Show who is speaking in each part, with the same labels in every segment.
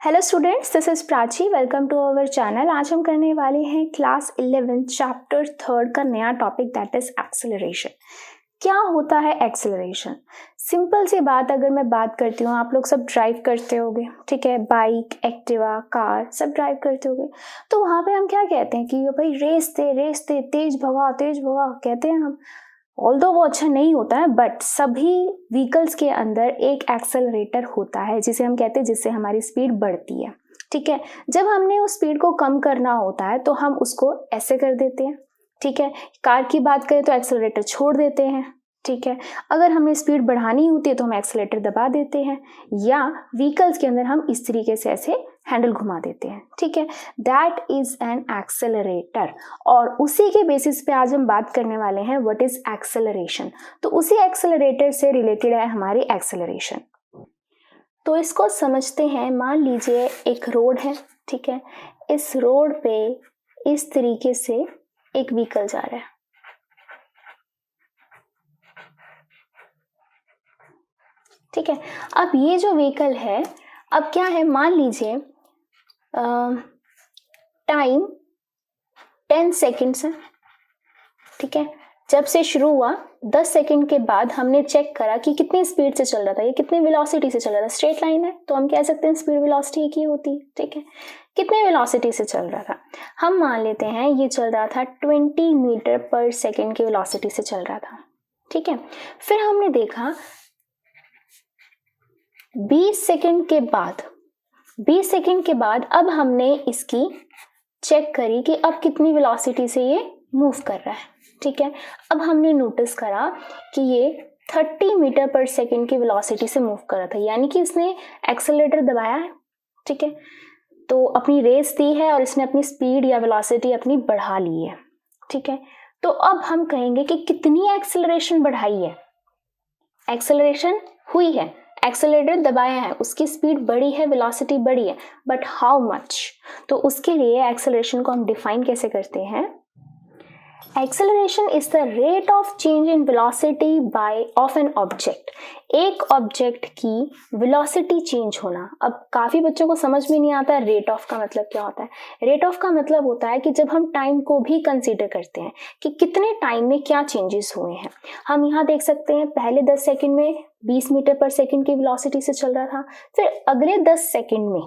Speaker 1: Hello students, this is Prachi. Welcome to our channel. आज हम करने वाले हैं क्लास 11 चैप्टर 3 का नया टॉपिक, दैट इज एक्सेलरेशन। क्या होता है एक्सेलरेशन? सिंपल सी बात अगर मैं बात करती हूँ, आप लोग सब ड्राइव करते होगे, ठीक है, बाइक, एक्टिवा, कार सब ड्राइव करते होगे। तो वहाँ पे हम क्या कहते हैं कि भाई रेस दे, तेज भगा कहते हैं हम। ऑल्दो वो अच्छा नहीं होता है, बट सभी व्हीकल्स के अंदर एक एक्सेलरेटर होता है जिसे हम कहते हैं, जिससे हमारी स्पीड बढ़ती है। ठीक है, जब हमने उस स्पीड को कम करना होता है तो हम उसको ऐसे कर देते हैं। ठीक है, कार की बात करें तो एक्सेलरेटर छोड़ देते हैं। ठीक है, अगर हमें स्पीड बढ़ानी होती है तो हम एक्सेलरेटर दबा देते हैं, या व्हीकल्स के अंदर हम इस तरीके से ऐसे हैंडल घुमा देते हैं। ठीक है, दैट इज एन एक्सेलरेटर। और उसी के बेसिस पे आज हम बात करने वाले हैं व्हाट इज एक्सेलरेशन। तो उसी एक्सेलरेटर से रिलेटेड है हमारी एक्सेलरेशन। तो इसको समझते हैं। मान लीजिए एक रोड है, ठीक है, इस रोड पे इस तरीके से एक व्हीकल जा रहा है। ठीक है, अब ये जो व्हीकल है, अब क्या है, मान लीजिए टाइम 10 सेकेंड्स है। ठीक है, जब से शुरू हुआ 10 सेकेंड के बाद हमने चेक करा कि कितनी स्पीड से चल रहा था, ये कितनी वेलोसिटी से चल रहा था। स्ट्रेट लाइन है तो हम कह सकते हैं स्पीड वेलोसिटी एक ही होती है। ठीक है, कितने वेलोसिटी से चल रहा था, हम मान लेते हैं ये चल रहा था 20 मीटर पर सेकेंड की वेलोसिटी से चल रहा था। ठीक है, फिर हमने देखा 20 सेकेंड के बाद अब हमने इसकी चेक करी कि अब कितनी वेलोसिटी से ये मूव कर रहा है। ठीक है, अब हमने नोटिस करा कि ये 30 मीटर पर सेकेंड की वेलोसिटी से मूव कर रहा था, यानी कि इसने एक्सेलरेटर दबाया है। ठीक है, तो अपनी रेस दी है और इसने अपनी स्पीड या वेलोसिटी अपनी बढ़ा ली है। ठीक है, तो अब हम कहेंगे कि कितनी एक्सेलरेशन बढ़ाई है। एक्सेलरेशन हुई है, एक्सेलरेटर दबाया है, उसकी स्पीड बढ़ी है, वेलोसिटी बढ़ी है, बट हाउ मच। तो उसके लिए एक्सेलरेशन को हम डिफाइन कैसे करते हैं? Acceleration is the rate of change in velocity bye of an object. एक ऑब्जेक्ट की वेलोसिटी चेंज होना। अब काफी बच्चों को समझ में नहीं आता रेट ऑफ का मतलब क्या होता है। रेट ऑफ का मतलब होता है कि जब हम टाइम को भी कंसीडर करते हैं कि कितने टाइम में क्या चेंजेस हुए हैं। हम यहाँ देख सकते हैं पहले 10 सेकेंड में 20 मीटर पर सेकेंड की वेलोसिटी से चल रहा था, फिर अगले 10 सेकेंड में,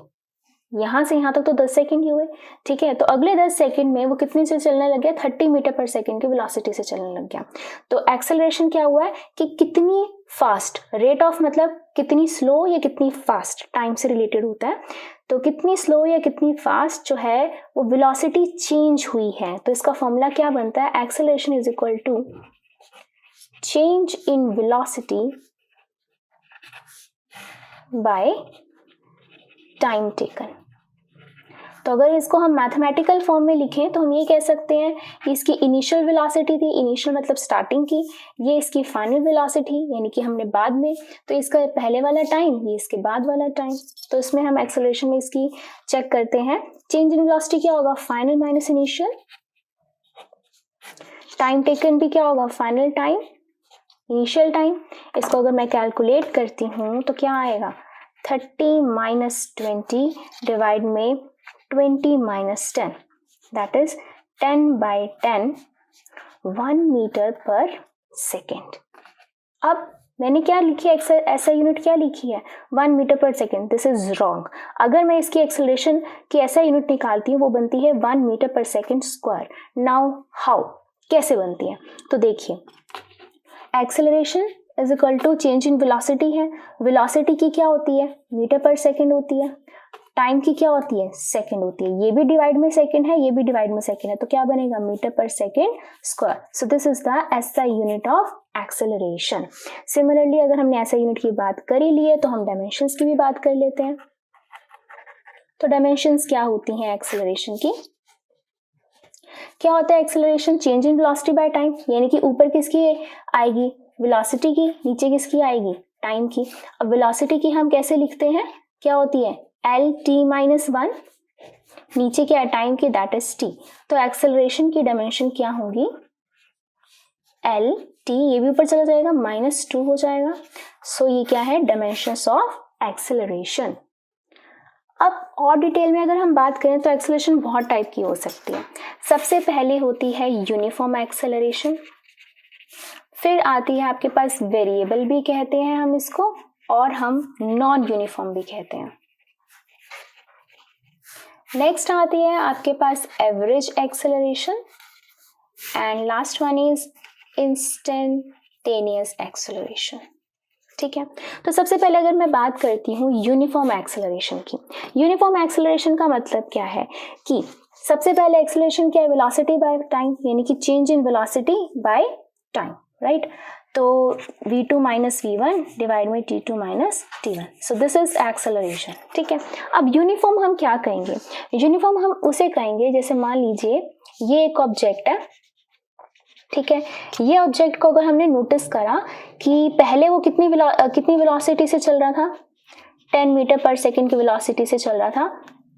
Speaker 1: यहां से यहां तक तो 10 सेकेंड ही हुए। ठीक है, तो अगले 10 सेकेंड में वो कितने से चलने लग गया? 30 मीटर पर सेकेंड की वेलोसिटी से चलने लग गया। तो एक्सेलरेशन क्या हुआ है कि कितनी फास्ट, रेट ऑफ मतलब कितनी स्लो या कितनी फास्ट, टाइम से रिलेटेड होता है। तो कितनी स्लो या कितनी फास्ट जो है वो वेलोसिटी चेंज हुई है। तो इसका फॉर्मूला क्या बनता है? Acceleration is equal to change in velocity by time taken. तो अगर इसको हम मैथमेटिकल फॉर्म में लिखें तो हम ये कह सकते हैं कि इसकी इनिशियल वेलोसिटी थी, इनिशियल मतलब स्टार्टिंग की, ये इसकी फाइनल वेलोसिटी यानी कि हमने बाद में, तो इसका पहले वाला टाइम, ये इसके बाद वाला टाइम। तो इसमें हम एक्सेलरेशन में इसकी चेक करते हैं। चेंज इन वेलोसिटी क्या होगा? Final minus initial. Time taken भी क्या होगा? Final time initial time. इसको अगर मैं कैलकुलेट करती हूँ तो क्या आएगा? 30 माइनस 20 डिवाइड में 20 minus 10, that is 10/10 1 metre per second. अब मैंने क्या लिखी है? ऐसा यूनिट क्या लिखी है? 1 metre per second. This is wrong. अगर मैं इसकी एक्सेलरेशन की ऐसा यूनिट निकालती हूँ वो बनती है 1 metre per second square. Now how, कैसे बनती है? तो देखिए, acceleration is equal to change in velocity है। वेलोसिटी की क्या होती है? मीटर पर सेकेंड होती है। टाइम की क्या होती है? सेकेंड होती है। ये भी डिवाइड में सेकेंड है, ये भी डिवाइड में सेकेंड है, तो क्या बनेगा? Metre per second square. So this is the SI unit of acceleration. Similarly अगर हमने एसआई यूनिट की बात कर ही ली है तो हम डायमेंशंस की भी बात कर लेते हैं। तो डायमेंशंस क्या होती हैं एक्सेलरेशन की? क्या होता है acceleration? Change in velocity by time, यानी कि ऊपर किसकी आएगी? वेलोसिटी की, नीचे किसकी आएगी? टाइम की। अब वेलोसिटी की हम कैसे लिखते हैं? क्या होती है? LT-1, नीचे क्या है? टाइम की, दैट इज T। तो एक्सेलरेशन की डायमेंशन क्या होगी? LT, ये भी ऊपर चला जाएगा, -2 हो जाएगा। सो ये क्या है? Dimensions of acceleration. अब और डिटेल में अगर हम बात करें तो एक्सेलरेशन बहुत टाइप की हो सकती है। सबसे पहले होती है यूनिफॉर्म एक्सेलरेशन, फिर आती है आपके पास वेरिएबल भी कहते हैं हम इसको, और हम नॉन यूनिफॉर्म भी कहते हैं। नेक्स्ट आती है आपके पास average acceleration and last one is instantaneous acceleration. ठीक है, तो सबसे पहले अगर मैं बात करती हूँ यूनिफॉर्म एक्सेलरेशन की। यूनिफॉर्म एक्सेलरेशन का मतलब क्या है कि सबसे पहले एक्सेलरेशन क्या है, वेलोसिटी बाय टाइम, यानी कि change in velocity by time, right. तो v2 माइनस v1 डिवाइड में t2 minus t1, so this is acceleration. ठीक है, अब यूनिफॉर्म हम क्या कहेंगे, यूनिफॉर्म हम उसे कहेंगे जैसे मान लीजिए ये एक ऑब्जेक्ट है, ठीक है, ये ऑब्जेक्ट को अगर हमने नोटिस करा कि पहले वो कितनी वेलोसिटी से चल रहा था, 10 मीटर पर सेकेंड की वेलोसिटी से चल रहा था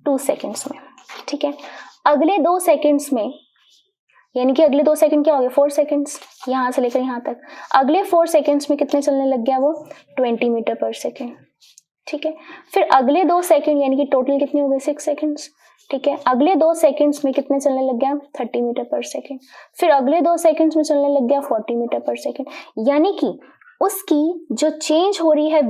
Speaker 1: 2 सेकेंड्स में। ठीक है, अगले 2 सेकेंड्स में, यानी कि अगले 2 सेकंड क्या हो गए, 4 सेकेंड्स, यहाँ से लेकर यहाँ तक, अगले 4 सेकेंड्स में कितने चलने लग गया वो, 20 मीटर पर सेकेंड। ठीक है, फिर अगले 2 सेकेंड यानी कि टोटल कितने हो गए, 6 सेकेंड्स। ठीक है, अगले 2 सेकेंड्स में कितने चलने लग गया, 30 मीटर पर सेकेंड। फिर अगले 2 सेकेंड्स में चलने लग गया 40 मीटर पर सेकेंड। यानी कि उसकी जो चेंज हो रही है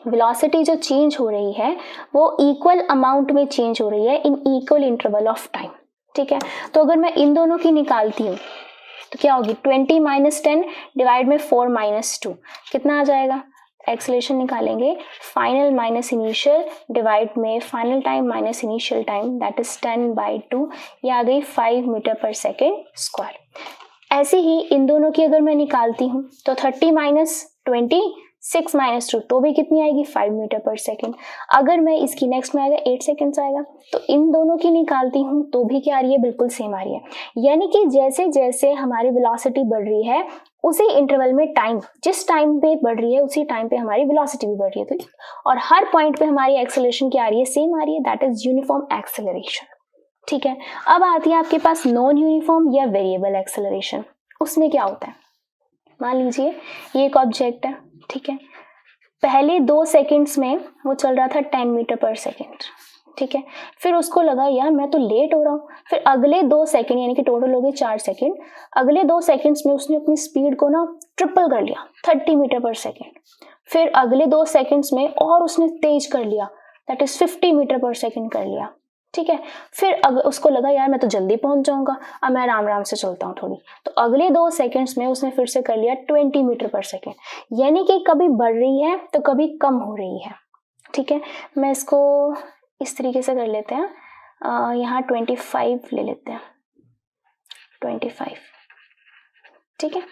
Speaker 1: वेलोसिटी जो चेंज हो रही है वो इक्वल अमाउंट में चेंज हो रही है in equal interval of time. ठीक है, तो अगर मैं इन दोनों की निकालती हूँ तो क्या होगी, 20 माइनस 10 डिवाइड में 4 माइनस 2, कितना आ जाएगा, एक्सेलरेशन निकालेंगे फाइनल माइनस इनिशियल डिवाइड में final time minus initial time, that is 10/2, ये आ गई 5 मीटर पर सेकेंड स्क्वायर। ऐसे ही इन दोनों की अगर मैं निकालती हूँ तो 30 माइनस 20 6 माइनस 2 तो भी कितनी आएगी, 5 मीटर पर सेकेंड। अगर मैं इसकी नेक्स्ट में आएगा 8 सेकेंड्स आएगा, तो इन दोनों की निकालती हूँ तो भी क्या आ रही है, बिल्कुल सेम आ रही है। यानी कि जैसे जैसे हमारी वेलोसिटी बढ़ रही है उसी इंटरवल में टाइम, जिस टाइम पे बढ़ रही है उसी टाइम पे हमारी वेलोसिटी भी बढ़ रही है, तो और हर पॉइंट पे हमारी एक्सेलरेशन क्या आ रही है, सेम आ रही है, दैट इज यूनिफॉर्म एक्सेलरेशन। ठीक है, अब आती है आपके पास नॉन यूनिफॉर्म या वेरिएबल एक्सेलरेशन। उसमें क्या होता है, मान लीजिए ये एक ऑब्जेक्ट है, ठीक है, पहले 2 सेकेंड्स में वो चल रहा था 10 मीटर पर सेकेंड। ठीक है, फिर उसको लगा यार मैं तो लेट हो रहा हूँ, फिर अगले 2 सेकेंड यानी कि टोटल हो गए 4 सेकेंड, अगले 2 सेकेंड्स में उसने अपनी स्पीड को ना ट्रिपल कर लिया, 30 मीटर पर सेकेंड। फिर अगले 2 सेकेंड्स में और उसने तेज कर लिया, that is 50 metre per second कर लिया। ठीक है, फिर अगर उसको लगा यार मैं तो जल्दी पहुंच जाऊंगा, अब मैं आराम आराम से चलता हूँ थोड़ी, तो अगले 2 सेकेंड्स में उसने फिर से कर लिया 20 मीटर पर सेकेंड। यानी कि कभी बढ़ रही है तो कभी कम हो रही है। ठीक है, मैं इसको इस तरीके से कर लेते हैं, यहाँ 25 ले लेते हैं, 25। ठीक है,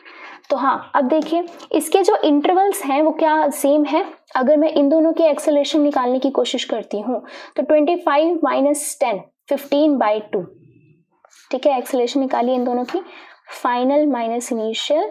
Speaker 1: तो हाँ अब देखिए इसके जो इंटरवल्स हैं वो क्या सेम है। अगर मैं इन दोनों की एक्सेलरेशन निकालने की कोशिश करती हूँ तो 25 माइनस 10 15/2। ठीक है, एक्सेलरेशन निकालिए इन दोनों की, final minus initial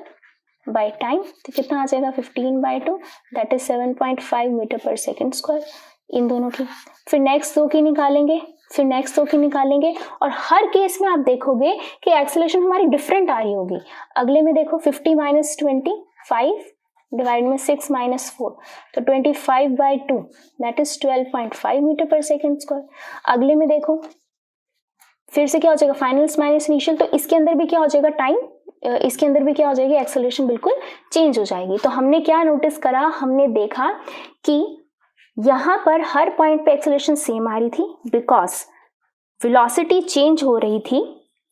Speaker 1: by time, तो कितना आ जाएगा 15/2, that is 7.5 metre per second square इन दोनों की। फिर नेक्स्ट 2 की निकालेंगे, फिर नेक्स्ट 2 की निकालेंगे, और हर केस में आप देखोगे कि एक्सेलरेशन हमारी डिफरेंट आ रही होगी। अगले में देखो 50 माइनस 20 5 डिवाइड में 6 माइनस 4, तो 25/2 that is 12.5 metre per second square. अगले में देखो फिर से क्या हो जाएगा, फाइनल माइनस इनिशियल, तो इसके अंदर भी क्या हो जाएगा टाइम, इसके अंदर भी क्या हो जाएगी, एक्सेलरेशन बिल्कुल चेंज हो जाएगी। तो हमने क्या नोटिस करा, हमने देखा कि यहाँ पर हर पॉइंट पे एक्सेलरेशन सेम आ रही थी बिकॉज वेलोसिटी चेंज हो रही थी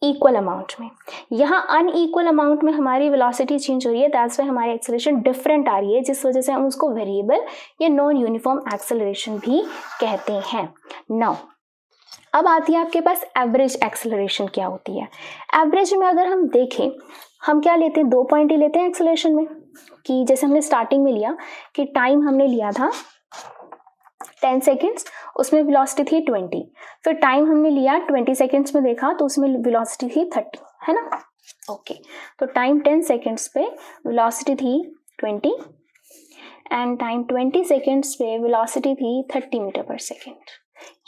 Speaker 1: इक्वल अमाउंट में। यहाँ अनइक्वल अमाउंट में हमारी वेलोसिटी चेंज हो रही है, दैट्स व्हाई हमारी एक्सेलरेशन डिफरेंट आ रही है, जिस वजह से हम उसको वेरिएबल या नॉन यूनिफॉर्म एक्सेलरेशन भी कहते हैं। नाउ अब आती है आपके पास एवरेज एक्सेलरेशन क्या होती है। एवरेज में अगर हम देखें, हम क्या लेते हैं, 2 पॉइंट ही लेते हैं एक्सेलरेशन में, कि जैसे हमने स्टार्टिंग में लिया कि टाइम हमने लिया था 10 सेकेंड्स, उसमें वेलोसिटी थी 20, फिर टाइम हमने लिया 20 सेकेंड्स में देखा तो उसमें वेलोसिटी थी 30, है ना। ओके, तो टाइम 10 सेकेंड्स पे वेलोसिटी थी 20 एंड टाइम 20 सेकेंड्स पे वेलोसिटी थी 30 मीटर पर सेकेंड,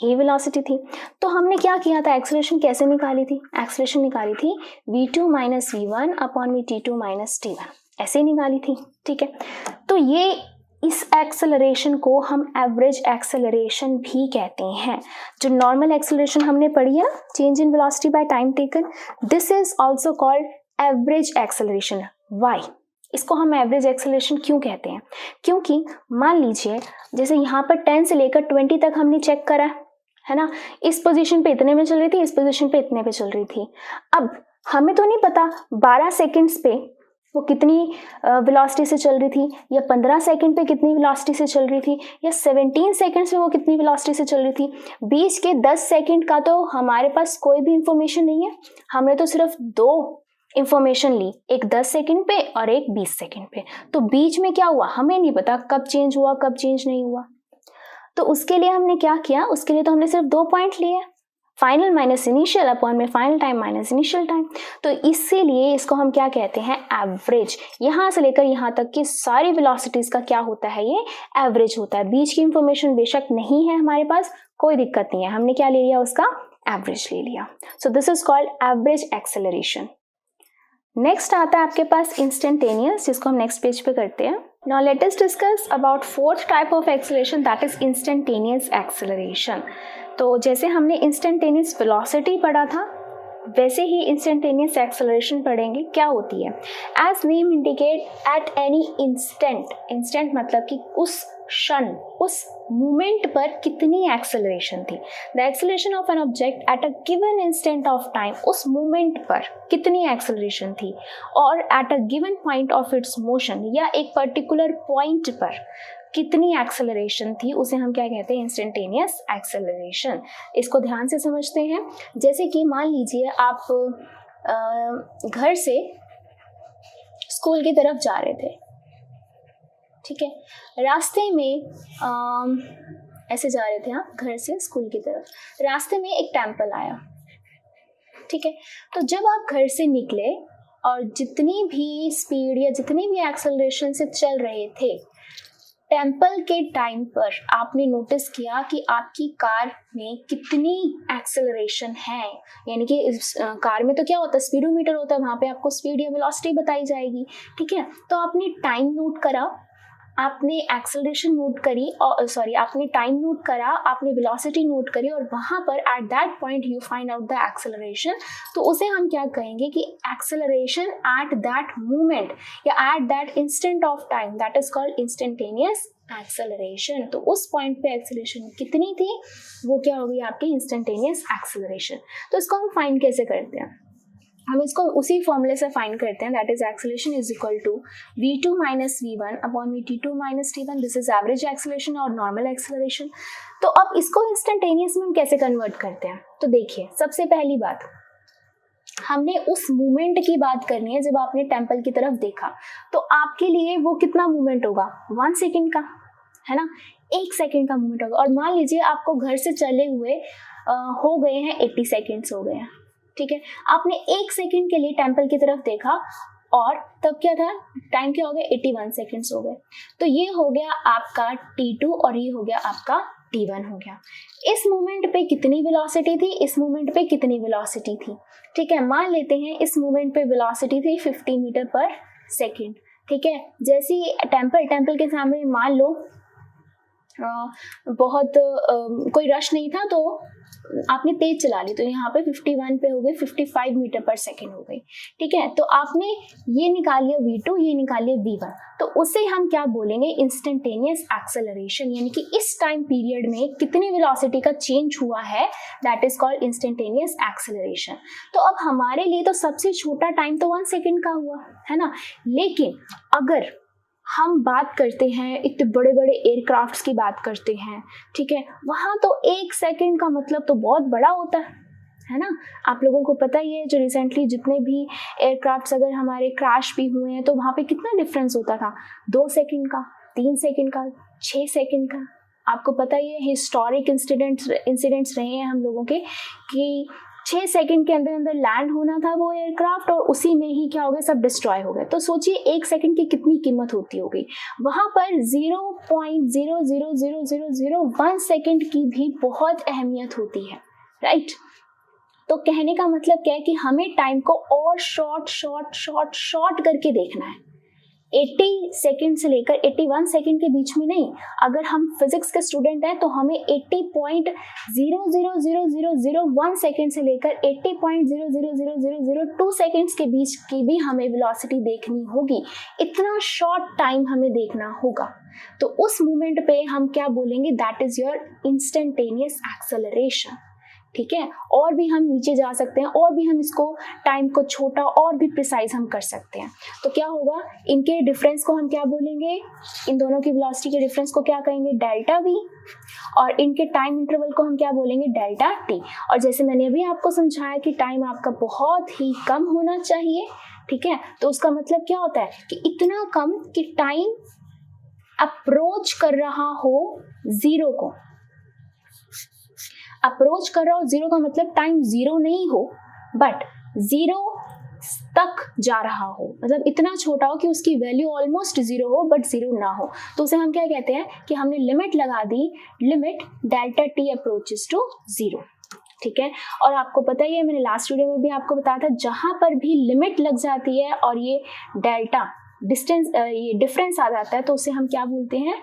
Speaker 1: ये वेलोसिटी थी। तो हमने क्या किया था, एक्सेलरेशन कैसे निकाली थी, एक्सेलरेशन निकाली थी v2 minus v1 upon v t2 minus t1, ऐसे निकाली थी। ठीक है, तो ये इस एक्सेलरेशन को हम एवरेज एक्सेलरेशन भी कहते हैं। जो नॉर्मल एक्सेलरेशन हमने पढ़ी है, change in velocity by time taken, this is also called average acceleration. Why? इसको हम एवरेज एक्सेलरेशन क्यों कहते हैं? क्योंकि मान लीजिए जैसे यहाँ पर 10 से लेकर 20 तक हमने चेक करा है ना, इस पोजीशन पे इतने में चल रही थी, इस पोजीशन पे इतने पे चल रही थी। अब हमें तो नहीं पता 12 सेकेंड्स पे वो कितनी वेलोसिटी से चल रही थी, या 15 सेकंड पे कितनी वेलोसिटी से चल रही थी, या 17 सेकंड्स में वो कितनी वेलोसिटी से चल रही थी। बीच के 10 सेकंड का तो हमारे पास कोई भी इंफॉर्मेशन नहीं है। हमने तो सिर्फ 2 इंफॉर्मेशन ली, एक 10 सेकंड पे और एक 20 सेकंड पे। तो बीच में क्या हुआ हमें नहीं पता, कब चेंज हुआ कब चेंज नहीं हुआ। तो उसके लिए हमने क्या किया, उसके लिए तो हमने सिर्फ 2 पॉइंट लिए, फाइनल माइनस इनिशियल अपॉन में final time minus initial time. तो इसीलिए इसको हम क्या कहते हैं, एवरेज। यहाँ से लेकर यहाँ तक की सारी वेलोसिटीज का क्या होता है, ये एवरेज होता है। बीच की इंफॉर्मेशन बेशक नहीं है हमारे पास, कोई दिक्कत नहीं है, हमने क्या ले लिया, उसका एवरेज ले लिया। सो this is called average acceleration. Next आता है आपके पास इंस्टेंटेनियस, जिसको हम नेक्स्ट पेज पे करते हैं। Now let us discuss about fourth type of acceleration, that is instantaneous acceleration. तो जैसे हमने instantaneous velocity पढ़ा था, वैसे ही instantaneous acceleration पढ़ेंगे। क्या होती है? As name indicate, at any instant, instant मतलब कि उस क्षण, उस मोमेंट पर कितनी एक्सेलरेशन थी। The acceleration of an object at a given instant of time, उस मोमेंट पर कितनी एक्सेलरेशन थी, और at a given point of its motion, या एक पर्टिकुलर पॉइंट पर कितनी एक्सेलरेशन थी, उसे हम क्या कहते हैं, इंस्टेंटेनियस एक्सेलरेशन। इसको ध्यान से समझते हैं। जैसे कि मान लीजिए आप घर से स्कूल की तरफ जा रहे थे, ठीक है, रास्ते में ऐसे जा रहे थे आप घर से स्कूल की तरफ, रास्ते में एक टेम्पल आया, ठीक है। तो जब आप घर से निकले और जितनी भी स्पीड या जितनी भी एक्सेलरेशन से चल रहे थे, टेम्पल के टाइम पर आपने नोटिस किया कि आपकी कार में कितनी एक्सेलरेशन है। यानी कि इस कार में तो क्या होता है, स्पीडोमीटर होता है, वहाँ पे आपको स्पीड या वेलोसिटी बताई जाएगी, ठीक है। तो आपने टाइम नोट करा, आपने एक्सेलरेशन नोट करी, और आपने टाइम नोट करा, आपने वेलोसिटी नोट करी, और वहाँ पर at that point you find out the acceleration. तो उसे हम क्या कहेंगे कि एक्सेलरेशन एट दैट मोमेंट या at that instant of time, that is called instantaneous acceleration. तो उस पॉइंट पे एक्सेलरेशन कितनी थी, वो क्या होगी आपकी इंस्टेंटेनियस एक्सेलरेशन। तो इसको हम फाइंड कैसे करते हैं, हम इसको उसी फॉर्मूले से फाइंड करते हैं, that is acceleration is equal to v2 minus v1 upon v2 minus t1। This is average acceleration और नॉर्मल एक्सेलरेशन। तो अब इसको इंस्टेंटेनियस में हम कैसे कन्वर्ट करते हैं, तो देखिए, सबसे पहली बात हमने उस मूवमेंट की बात करनी है। जब आपने टेम्पल की तरफ देखा तो आपके लिए वो कितना मूवमेंट होगा, 1 सेकेंड का, है ना, 1 सेकेंड का मूवमेंट होगा। और मान लीजिए आपको घर से चले हुए हो गए हैं 80 सेकेंड्स हो गए हैं, ठीक है। आपने 1 सेकेंड के लिए टेम्पल की तरफ देखा और तब क्या था, टाइम क्या हो गया, 81 सेकेंड्स हो गए। तो ये हो गया आपका t2 और ये हो गया आपका t1 हो गया। इस मोमेंट पे कितनी वेलोसिटी थी, इस मोमेंट पे कितनी वेलोसिटी थी, ठीक है। मान लेते हैं इस मोमेंट पे वेलोसिटी थी 50 मीटर पर सेकेंड, ठीक है। जैसे ही टेम्पल के सामने मान लो बहुत कोई रश नहीं था, तो आपने तेज चला ली, तो यहाँ पे 51 पे हो गई 55 मीटर पर सेकेंड हो गई, ठीक है। तो आपने ये निकाल लिया v2, ये निकाल लिया v1, तो उसे हम क्या बोलेंगे, इंस्टेंटेनियस एक्सेलरेशन। यानी कि इस टाइम पीरियड में कितनी वेलोसिटी का चेंज हुआ है, that is called instantaneous acceleration. तो अब हमारे लिए तो सबसे छोटा टाइम तो 1 सेकेंड का हुआ, है ना। लेकिन अगर हम बात करते हैं, इतने बड़े बड़े एयरक्राफ्ट्स की बात करते हैं, ठीक है, वहाँ तो 1 सेकेंड का मतलब तो बहुत बड़ा होता है ना। आप लोगों को पता ही है, जो रिसेंटली जितने भी एयरक्राफ्ट्स अगर हमारे क्रैश भी हुए हैं, तो वहाँ पे कितना डिफरेंस होता था, 2 सेकेंड का, 3 सेकेंड का, 6 सेकेंड का। आपको पता ही है, हिस्टोरिक इंसिडेंट्स रहे हैं हम लोगों के कि 6 सेकेंड के अंदर अंदर लैंड होना था वो एयरक्राफ्ट, और उसी में ही क्या हो गया, सब डिस्ट्रॉय हो गए। तो सोचिए 1 सेकेंड की कितनी कीमत होती होगी। वहाँ पर 0.0000001 सेकेंड की भी बहुत अहमियत होती है, राइट। तो कहने का मतलब क्या है कि हमें टाइम को और शॉर्ट करके देखना है। 80 सेकंड से लेकर 81 सेकंड के बीच में नहीं। अगर हम फिजिक्स के स्टूडेंट हैं तो हमें 80.000001 सेकंड से लेकर 80.000002 सेकंड्स के बीच की भी हमें वेलोसिटी देखनी होगी। इतना शॉर्ट टाइम हमें देखना होगा। तो उस मोमेंट पे हम क्या बोलेंगे, that is your instantaneous acceleration. ठीक है, और भी हम नीचे जा सकते हैं, और भी हम इसको टाइम को छोटा और भी प्रिसाइज हम कर सकते हैं। तो क्या होगा, इनके डिफरेंस को हम क्या बोलेंगे, इन दोनों की वेलोसिटी के डिफरेंस को क्या कहेंगे, डेल्टा वी, और इनके टाइम इंटरवल को हम क्या बोलेंगे, डेल्टा टी। और जैसे मैंने अभी आपको समझाया कि टाइम आपका बहुत ही कम होना चाहिए। ठीक है, तो उसका मतलब क्या होता है कि इतना कम कि टाइम अप्रोच कर रहा हो जीरो को। अप्रोच कर रहा हो जीरो का मतलब टाइम जीरो नहीं हो, बट जीरो तक जा रहा हो, मतलब इतना छोटा हो कि उसकी वैल्यू ऑलमोस्ट जीरो हो बट जीरो ना हो। तो उसे हम क्या कहते हैं कि हमने लिमिट लगा दी, limit delta T approaches to zero. ठीक है, और आपको पता ही है, मैंने लास्ट वीडियो में भी आपको बताया था, जहां पर भी लिमिट लग जाती है और ये डेल्टा डिस्टेंस ये डिफरेंस आ जाता है तो उसे हम क्या बोलते हैं,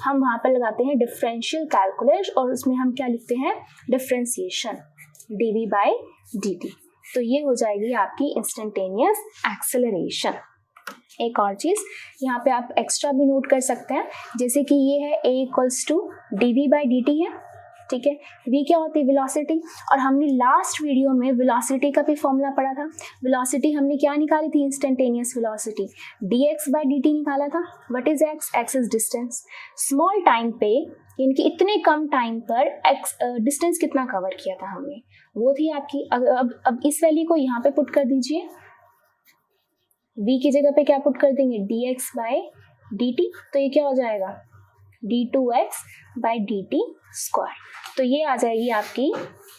Speaker 1: हम वहां पर लगाते हैं डिफरेंशियल कैलकुलस, और उसमें हम क्या लिखते हैं, डिफरेंशिएशन dv by dt। तो ये हो जाएगी आपकी इंस्टेंटेनियस एक्सेलरेशन। एक और चीज यहाँ पे आप एक्स्ट्रा भी नोट कर सकते हैं, जैसे कि ये है a equals to dv by dt है। ठीक है, v क्या होती है, वेलोसिटी, और हमने लास्ट वीडियो में वेलोसिटी का भी फॉर्मूला पढ़ा था। वेलोसिटी हमने क्या निकाली थी, instantaneous velocity dx by dt निकाला था। What is x, x is distance. Small time पे, यानी कि इतने कम टाइम पर x डिस्टेंस कितना कवर किया था हमने, वो थी आपकी। अब इस वैल्यू को यहाँ पे पुट कर दीजिए, v की जगह पे क्या पुट कर देंगे, dx by dt, तो ये क्या हो जाएगा, d2x by dt स्क्वायर। तो ये आ जाएगी आपकी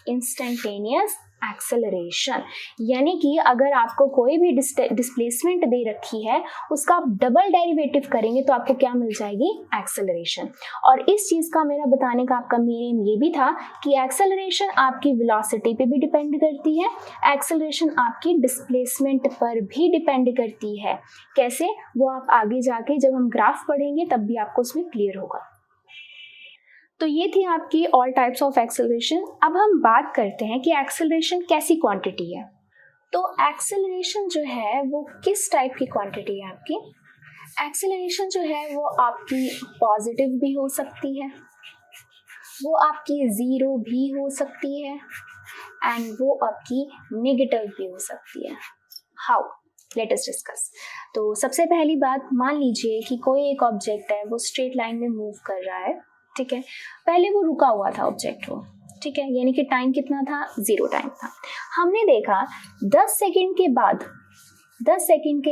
Speaker 1: इंस्टेंटेनियस एक्सेलरेशन। यानी कि अगर आपको कोई भी डिस्प्लेसमेंट दे रखी है, उसका आप डबल डेरिवेटिव करेंगे तो आपको क्या मिल जाएगी, एक्सेलरेशन। और इस चीज का मेरा बताने का आपका मेन ये भी था कि एक्सेलरेशन आपकी वेलोसिटी पे भी डिपेंड करती है, एक्सेलरेशन आपकी डिस्प्लेसमेंट पर भी डिपेंड करती है। कैसे, वो आप आगे जाके जब हम ग्राफ पढ़ेंगे तब भी आपको उसमें क्लियर होगा। तो ये थी आपकी ऑल टाइप्स ऑफ एक्सेलरेशन। अब हम बात करते हैं कि एक्सेलरेशन कैसी क्वांटिटी है। तो एक्सेलरेशन जो है वो किस टाइप की क्वांटिटी है आपकी। एक्सेलरेशन जो है वो आपकी पॉजिटिव भी हो सकती है, वो आपकी ज़ीरो भी हो सकती है, एंड वो आपकी नेगेटिव भी हो सकती है। How, let us discuss. तो सबसे पहली बात, मान लीजिए कि कोई एक ऑब्जेक्ट है, वो स्ट्रेट लाइन में मूव कर रहा है। ठीक है, पहले वो रुका हुआ था ऑब्जेक्ट वो। ठीक है, यानी कि टाइम कितना था, जीरो टाइम था। हमने देखा 10 सेकंड के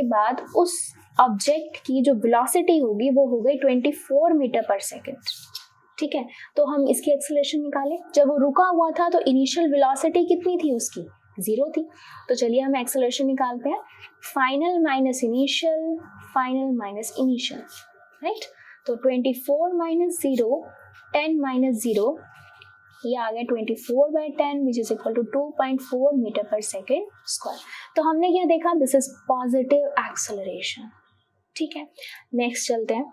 Speaker 1: बाद उस ऑब्जेक्ट की जो वेलोसिटी होगी वो हो गई 24 मीटर पर सेकंड। ठीक है, तो हम इसकी एक्सेलरेशन निकालें। जब वो रुका हुआ था तो इनिशियल वेलोसिटी कितनी थी उसकी, जीरो थी। तो चलिए हम एक्सेलरेशन निकालते हैं, final minus initial, final minus initial, right. तो 24 माइनस 0, 10 माइनस 0, ये आ गया 24/10 which is equal to 2.4 metre per second square. तो हमने क्या देखा, दिस इज पॉजिटिव एक्सेलरेशन। ठीक है, नेक्स्ट चलते हैं।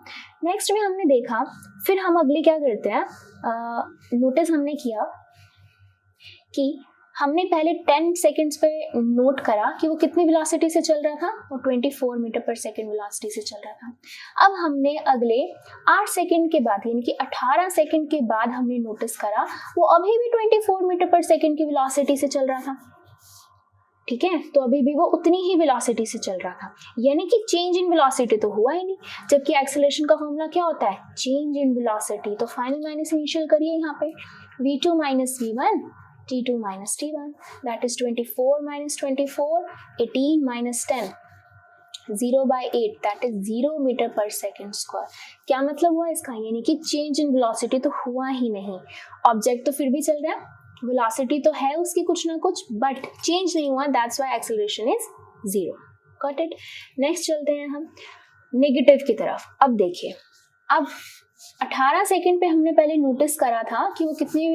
Speaker 1: नेक्स्ट में हमने देखा, फिर हम अगले क्या करते हैं, नोटिस हमने किया कि हमने पहले 10 सेकेंड्स पे नोट करा कि वो कितनी वेलोसिटी से चल रहा था, वो 24 मीटर पर सेकेंड वेलोसिटी से चल रहा था। अब हमने अगले 8 सेकेंड के बाद, यानी कि 18 सेकेंड के बाद हमने नोटिस करा वो अभी भी 24 मीटर पर सेकेंड की वेलोसिटी से चल रहा था। ठीक है, तो अभी भी वो उतनी ही वेलोसिटी से चल रहा था, यानी कि चेंज इन वेलोसिटी तो हुआ ही नहीं। जबकि एक्सेलरेशन का फॉर्मूला क्या होता है, चेंज इन वेलोसिटी। तो फाइनल माइनस इनिशियल करिए यहाँ पे, v2 minus v1, t2 minus t1, that is 24 minus 24, 18 minus 10, 0/8, that is 0 metre per second square. क्या मतलब हुआ इसका, यानी कि चेंज इन वेलोसिटी तो हुआ ही नहीं, ऑब्जेक्ट तो फिर भी चल रहा है, वेलोसिटी तो है उसकी कुछ ना कुछ, बट चेंज नहीं हुआ, that's why acceleration is zero. Got it. Next चलते हैं हम नेगेटिव की तरफ। अब देखिए, अब 18 सेकेंड पे हमने पहले नोटिस करा था कि वो कितनी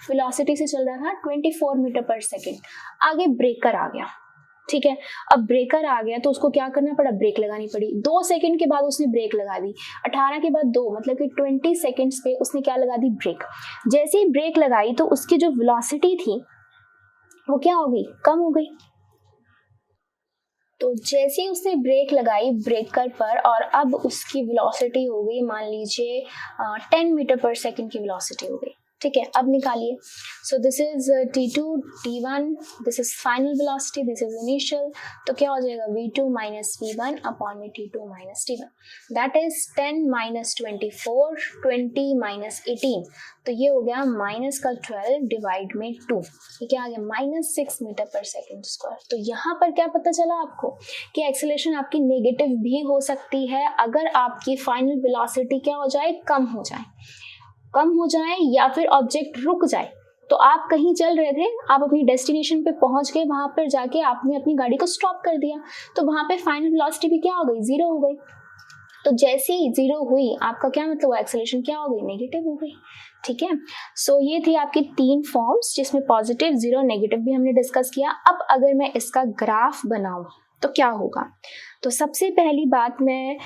Speaker 1: वेलोसिटी से चल रहा था, 24 मीटर पर सेकेंड। आगे ब्रेकर आ गया। ठीक है। अब ब्रेकर आ गया तो उसको क्या करना पड़ा, ब्रेक लगानी पड़ी। 2 सेकंड के बाद उसने ब्रेक लगा दी, 18 के बाद 2 मतलब कि 20 सेकंड्स पे उसने क्या लगा दी, ब्रेक। जैसे ही ब्रेक लगाई तो उसकी जो वेलोसिटी थी वो क्या हो गई, कम हो गई। तो जैसे ही उसने ब्रेक लगाई ब्रेकर पर और अब उसकी वेलोसिटी हो गई मान लीजिए 10 मीटर पर सेकंड की वेलोसिटी हो गई, ठीक है। अब निकालिए। सो this is t2 t1, this is final velocity, this is initial. तो क्या हो जाएगा v2 माइनस v1 अपॉन में t2 minus t1, that is 10 minus 24, 20 minus 18, तो ये हो गया माइनस का 12 डिवाइड में 2, ये क्या आ गया, minus 6 metre per second square. तो यहाँ पर क्या पता चला आपको कि एक्सेलरेशन आपकी नेगेटिव भी हो सकती है अगर आपकी फाइनल वेलोसिटी क्या हो जाए, कम हो जाए या फिर ऑब्जेक्ट रुक जाए। तो आप कहीं चल रहे थे, आप अपनी डेस्टिनेशन पे पहुंच गए, वहां पर जाके आपने अपनी गाड़ी को स्टॉप कर दिया, तो वहां पे फाइनल वेलोसिटी भी क्या हो गई, 0 हो गई। तो जैसे ही 0 हुई आपका क्या मतलब हुआ, एक्सेलरेशन क्या हो गई, नेगेटिव हो गई, ठीक है। सो ये थी आपकी 3 फॉर्म्स जिसमें पॉजिटिव, 0, नेगेटिव भी हमने डिस्कस किया। अब अगर मैं इसका ग्राफ बनाऊं तो क्या होगा, तो सबसे पहली बात मैं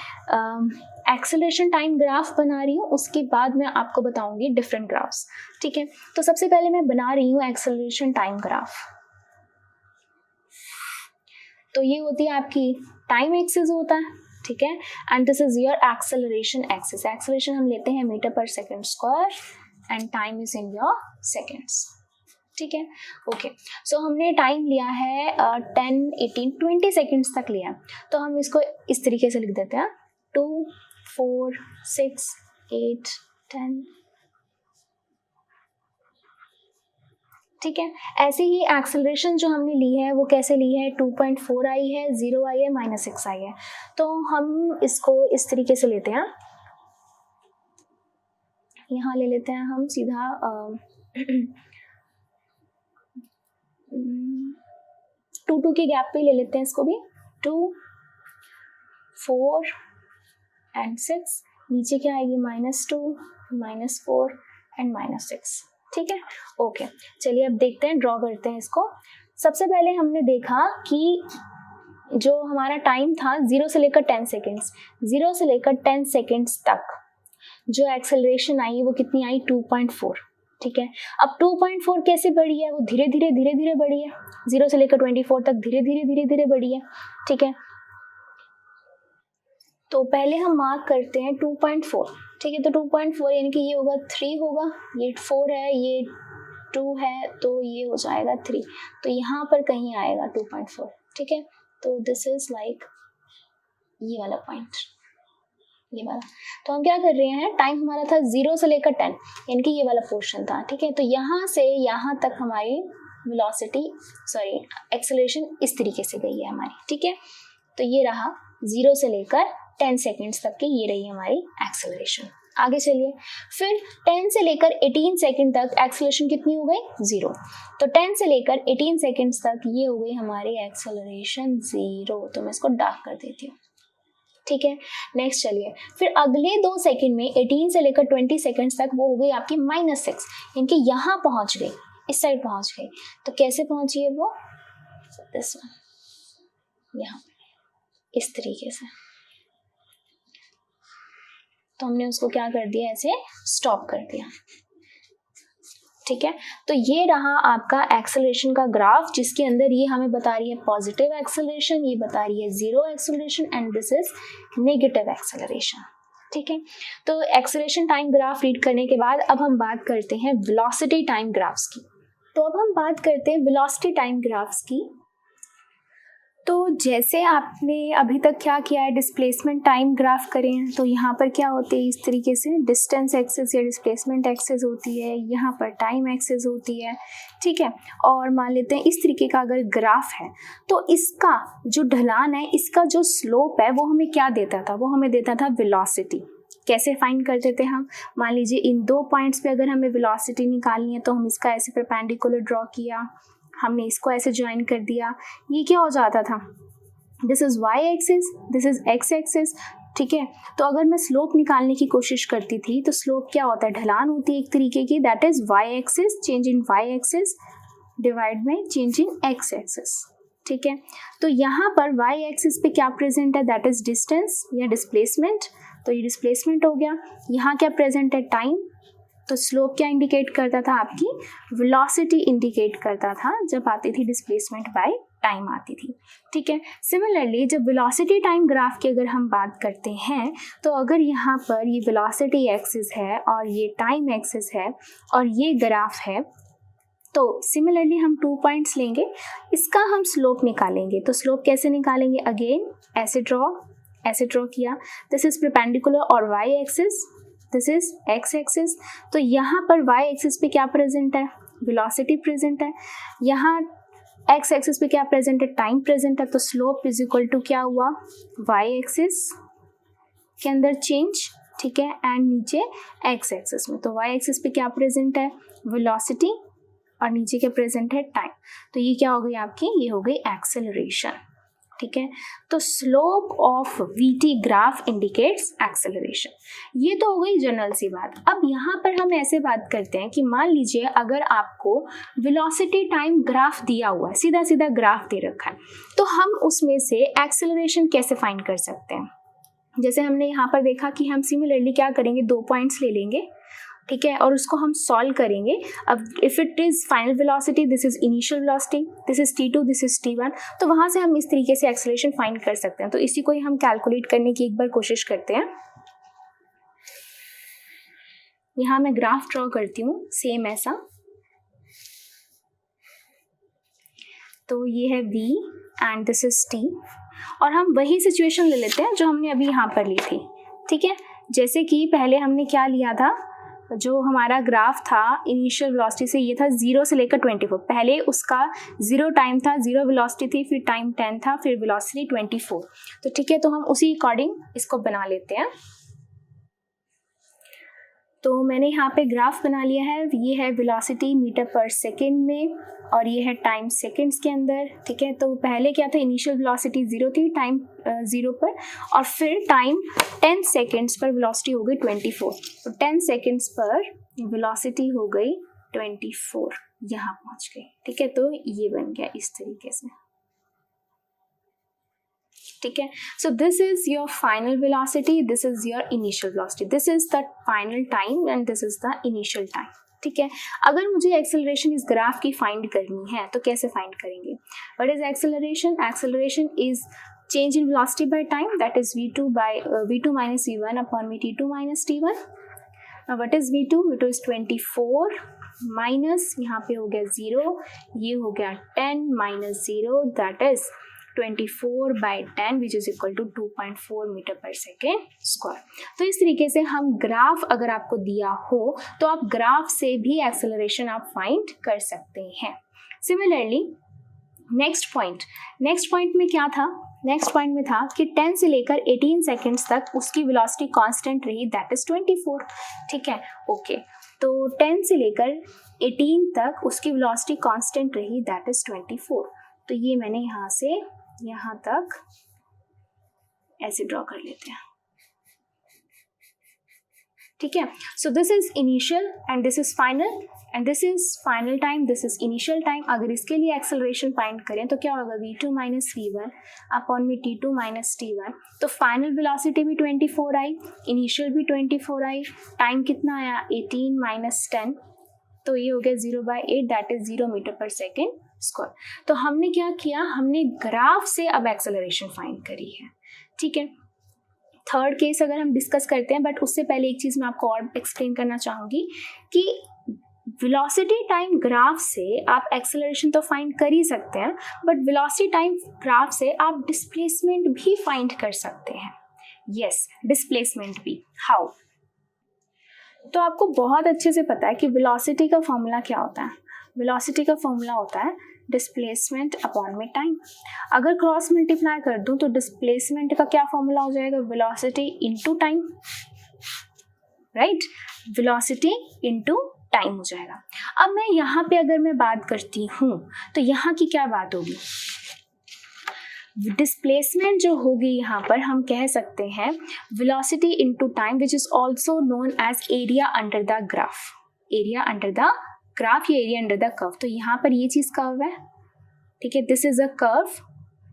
Speaker 1: एक्सेलरेशन टाइम ग्राफ बना रही हूँ, उसके बाद मैं आपको बताऊंगी डिफरेंट ग्राफ्स, ठीक है। तो सबसे पहले मैं बना रही हूँ एक्सेलरेशन टाइम ग्राफ। तो ये होती है आपकी टाइम एक्सिस होता है, ठीक है, and this is your acceleration axis. Acceleration हम लेते हैं metre per second square and time is in your seconds, ठीक है। ओके, सो हमने टाइम लिया है 10, 18, 20 सेकेंड्स तक लिया, तो हम इसको इस तरीके से लिख देते हैं 2, 4, 6, 8, 10, ठीक है। ऐसे ही एक्सेलरेशन जो हमने ली है वो कैसे ली है, 2.4 आई है, 0 आई है, -6 आई है। तो हम इसको इस तरीके से लेते हैं, यहाँ ले लेते हैं हम सीधा 2 के गैप पे ले लेते हैं इसको भी, 2, 4 एंड 6, नीचे क्या आएगी, -2, -4 एंड -6, ठीक है। ओके, चलिए अब देखते हैं, ड्रॉ करते हैं इसको। सबसे पहले हमने देखा कि जो हमारा टाइम था 0 से लेकर 10 सेकेंड्स, 0 से लेकर 10 सेकेंड्स तक जो एक्सेलरेशन आई वो कितनी आई, 2.4, ठीक है। अब 2.4 कैसे बढ़ी है, वो धीरे धीरे बढ़ी है, 0 से लेकर 24 तक धीरे धीरे बढ़ी है, ठीक है। तो पहले हम मार्क करते हैं 2.4, ठीक है। तो 2.4 यानी कि ये होगा 3 होगा, ये 4 है, ये 2 है, तो ये हो जाएगा 3, तो यहाँ पर कहीं आएगा 2.4, ठीक है। तो दिस इज लाइक ये वाला पॉइंट, ये वाला। तो हम क्या कर रहे हैं, टाइम हमारा था 0 से लेकर 10 यानी कि ये वाला पोर्शन था, ठीक है। तो यहाँ से यहाँ तक हमारी वेलोसिटी एक्सेलरेशन इस तरीके से गई है हमारी, ठीक है। तो ये रहा 0 से लेकर 10 सेकेंड्स तक की, ये रही हमारी एक्सेलरेशन। आगे चलिए, फिर 10 से लेकर 18 सेकेंड तक एक्सेलरेशन कितनी हो गई, 0। तो 10 से लेकर 18 सेकेंड्स तक ये हो गई हमारी एक्सेलरेशन 0, तो मैं इसको डार्क कर देती हूँ, ठीक है। नेक्स्ट चलिए, फिर अगले 2 सेकेंड में 18 से लेकर 20 सेकेंड्स तक वो हो गई आपकी -6, यानी कि यहाँ पहुँच गई, इस साइड पहुँच गई। तो कैसे पहुँची है वो, दिस वन, यहाँ इस तरीके से। तो हमने उसको क्या कर दिया, ऐसे स्टॉप कर दिया, ठीक है। तो ये रहा आपका एक्सेलरेशन का ग्राफ, जिसके अंदर ये हमें बता रही है पॉजिटिव एक्सेलरेशन, ये बता रही है 0 acceleration and this is negative acceleration, ठीक है। तो एक्सेलरेशन टाइम ग्राफ रीड करने के बाद अब हम बात करते हैं वेलोसिटी टाइम ग्राफ्स की। तो अब हम बात करते हैं वेलोसिटी टाइम ग्राफ्स की। तो जैसे आपने अभी तक क्या किया है, डिस्प्लेसमेंट टाइम ग्राफ करें हैं, तो यहाँ पर क्या होते हैं, इस तरीके से डिस्टेंस एक्सिस या डिस्प्लेसमेंट एक्सिस होती है, यहाँ पर टाइम एक्सिस होती है, ठीक है। और मान लेते हैं इस तरीके का अगर ग्राफ है, तो इसका जो ढलान है, इसका जो स्लोप है, वो हमें क्या देता था, वो हमें देता था वेलोसिटी। कैसे फाइंड करते थे हम, मान लीजिए इन 2 पॉइंट्स पे अगर हमें वेलोसिटी निकालनी है, तो हम इसका ऐसे परपेंडिकुलर ड्रॉ किया, हमने इसको ऐसे ज्वाइन कर दिया, ये क्या हो जाता था, this is y axis, this is x axis, ठीक है। तो अगर मैं स्लोप निकालने की कोशिश करती थी, तो स्लोप क्या होता है, ढलान होती है एक तरीके की, that is y axis, change in y axis divide में चेंज इन x एक्सिस, ठीक है। तो यहाँ पर y एक्सिस पे क्या प्रेजेंट है, दैट इज डिस्टेंस या डिस्प्लेसमेंट, तो ये डिस्प्लेसमेंट हो गया। यहाँ क्या प्रेजेंट है, टाइम, तो स्लोप क्या इंडिकेट करता था, आपकी वेलोसिटी इंडिकेट करता था जब आती थी डिस्प्लेसमेंट बाय टाइम आती थी, ठीक है। सिमिलरली जब वेलोसिटी टाइम ग्राफ की अगर हम बात करते हैं, तो अगर यहाँ पर ये वेलोसिटी एक्सिस है और ये टाइम एक्सिस है और ये ग्राफ है, तो सिमिलरली हम 2 पॉइंट्स लेंगे, इसका हम स्लोप निकालेंगे। तो स्लोप कैसे निकालेंगे, अगेन ऐसे ड्रॉ किया, दिस इज परपेंडिकुलर और y axis, this is x axis. तो यहाँ पर y एक्सिस पे क्या प्रेजेंट है, वेलोसिटी प्रेजेंट है, यहाँ x एक्सिस पे क्या प्रेजेंट है, टाइम प्रेजेंट है। तो स्लोप इज इक्वल टू क्या हुआ, y एक्सिस के अंदर चेंज, ठीक है, एंड नीचे x एक्सिस में। तो y एक्सिस पे क्या प्रेजेंट है, वेलोसिटी, और नीचे क्या प्रेजेंट है, टाइम। तो ये क्या हो गई आपकी, ये हो गई एक्सेलरेशन, ठीक है। तो slope of VT graph indicates acceleration. ये तो हो गई जनरल सी बात। अब यहाँ पर हम ऐसे बात करते हैं कि मान लीजिए अगर आपको वेलोसिटी टाइम ग्राफ दिया हुआ है, सीधा सीधा ग्राफ दे रखा है, तो हम उसमें से एक्सेलरेशन कैसे फाइंड कर सकते हैं। जैसे हमने यहाँ पर देखा कि हम सिमिलरली क्या करेंगे, 2 पॉइंट्स ले लेंगे, ठीक है, और उसको हम सॉल्व करेंगे। अब if it is final velocity, this is initial velocity, this is t2, this is t1, तो वहां से हम इस तरीके से एक्सेलरेशन फाइंड कर सकते हैं। तो इसी को ही हम कैलकुलेट करने की एक बार कोशिश करते हैं। यहाँ मैं ग्राफ ड्रॉ करती हूँ सेम ऐसा, तो ये है v and this is t, और हम वही सिचुएशन ले लेते हैं जो हमने अभी यहाँ पर ली थी, ठीक है। जैसे कि पहले हमने क्या लिया था, जो हमारा ग्राफ था इनिशियल वेलोसिटी से, ये था 0 से लेकर 24, पहले उसका 0 टाइम था, 0 वेलोसिटी थी, फिर टाइम 10 था, फिर वेलोसिटी 24। तो ठीक है, तो हम उसी अकॉर्डिंग इसको बना लेते हैं। तो मैंने यहाँ पे ग्राफ बना लिया है, ये है वेलोसिटी मीटर पर सेकेंड में और ये है टाइम सेकेंड्स के अंदर, ठीक है। तो पहले क्या था, इनिशियल वेलोसिटी 0 थी, टाइम 0 पर, और फिर टाइम 10 सेकेंड्स पर वेलोसिटी हो गई 24। तो 10 सेकेंड्स पर वेलोसिटी हो गई 24, यहाँ पहुँच गई, ठीक है। तो ये बन गया इस तरीके से, ठीक है। सो this is your final velocity, this is your initial velocity, this is the final time and this is the initial time, ठीक है। अगर मुझे एक्सेलरेशन इस ग्राफ की फाइंड करनी है तो कैसे फाइंड करेंगे, what is acceleration, acceleration is change in velocity by time, that is v2 minus v1 upon t2 minus t1. now what is v2 is 24 minus, यहाँ पे हो गया 0, ये हो गया 10 minus 0, that is 24 by 10 which is equal to 2.4 metre per second square. तो इस तरीके से हम ग्राफ अगर आपको दिया हो तो आप ग्राफ से भी एक्सेलरेशन आप फाइंड कर सकते हैं। सिमिलरली नेक्स्ट पॉइंट में क्या था, नेक्स्ट पॉइंट में था कि 10 से लेकर 18 सेकेंड्स तक उसकी वेलोसिटी कांस्टेंट रही, दैट इज 24, ठीक है, ओके। तो 10 से लेकर 18 तक उसकी वेलोसिटी कांस्टेंट रही, दैट इज 24। तो ये मैंने यहाँ से यहाँ तक ऐसे ड्रॉ कर लेते हैं, ठीक है। सो this is initial and this is final and this is final time, this is initial time. अगर इसके लिए एक्सेलरेशन फाइंड करें तो क्या होगा, v2 माइनस v1 अपॉन में t2 माइनस t1। तो फाइनल वेलोसिटी भी 24 आई, इनिशियल भी 24 आई, टाइम कितना आया 18 माइनस 10, तो ये हो गया 0/8, that is 0 metre per second square. तो हमने क्या किया, हमने ग्राफ से अब एक्सेलरेशन फाइंड करी है, ठीक है। थर्ड केस अगर हम डिस्कस करते हैं, बट उससे पहले एक चीज़ मैं आपको और एक्सप्लेन करना चाहूँगी कि वेलोसिटी टाइम ग्राफ से आप एक्सेलरेशन तो फाइंड कर ही सकते हैं, बट वेलोसिटी टाइम ग्राफ से आप डिस्प्लेसमेंट भी फाइंड कर सकते हैं। यस, डिस्प्लेसमेंट भी। हाउ? तो आपको बहुत अच्छे से पता है कि वेलोसिटी का फॉर्मूला क्या होता है। वेलोसिटी का फॉर्मूला होता है डिस्प्लेसमेंट अपॉन में टाइम। अगर क्रॉस मल्टीप्लाई कर दूं तो डिस्प्लेसमेंट का क्या फॉर्मूला हो जाएगा, velocity into time, right, velocity into time हो जाएगा। अब मैं यहाँ पे अगर मैं बात करती हूँ तो यहाँ की क्या बात होगी, डिस्प्लेसमेंट जो होगी यहाँ पर हम कह सकते हैं velocity into time which is also known as area under the graph, area under the graph या एरिया अंडर द कर्व। तो यहाँ पर ये चीज़ कर्व है, ठीक है, this is a curve,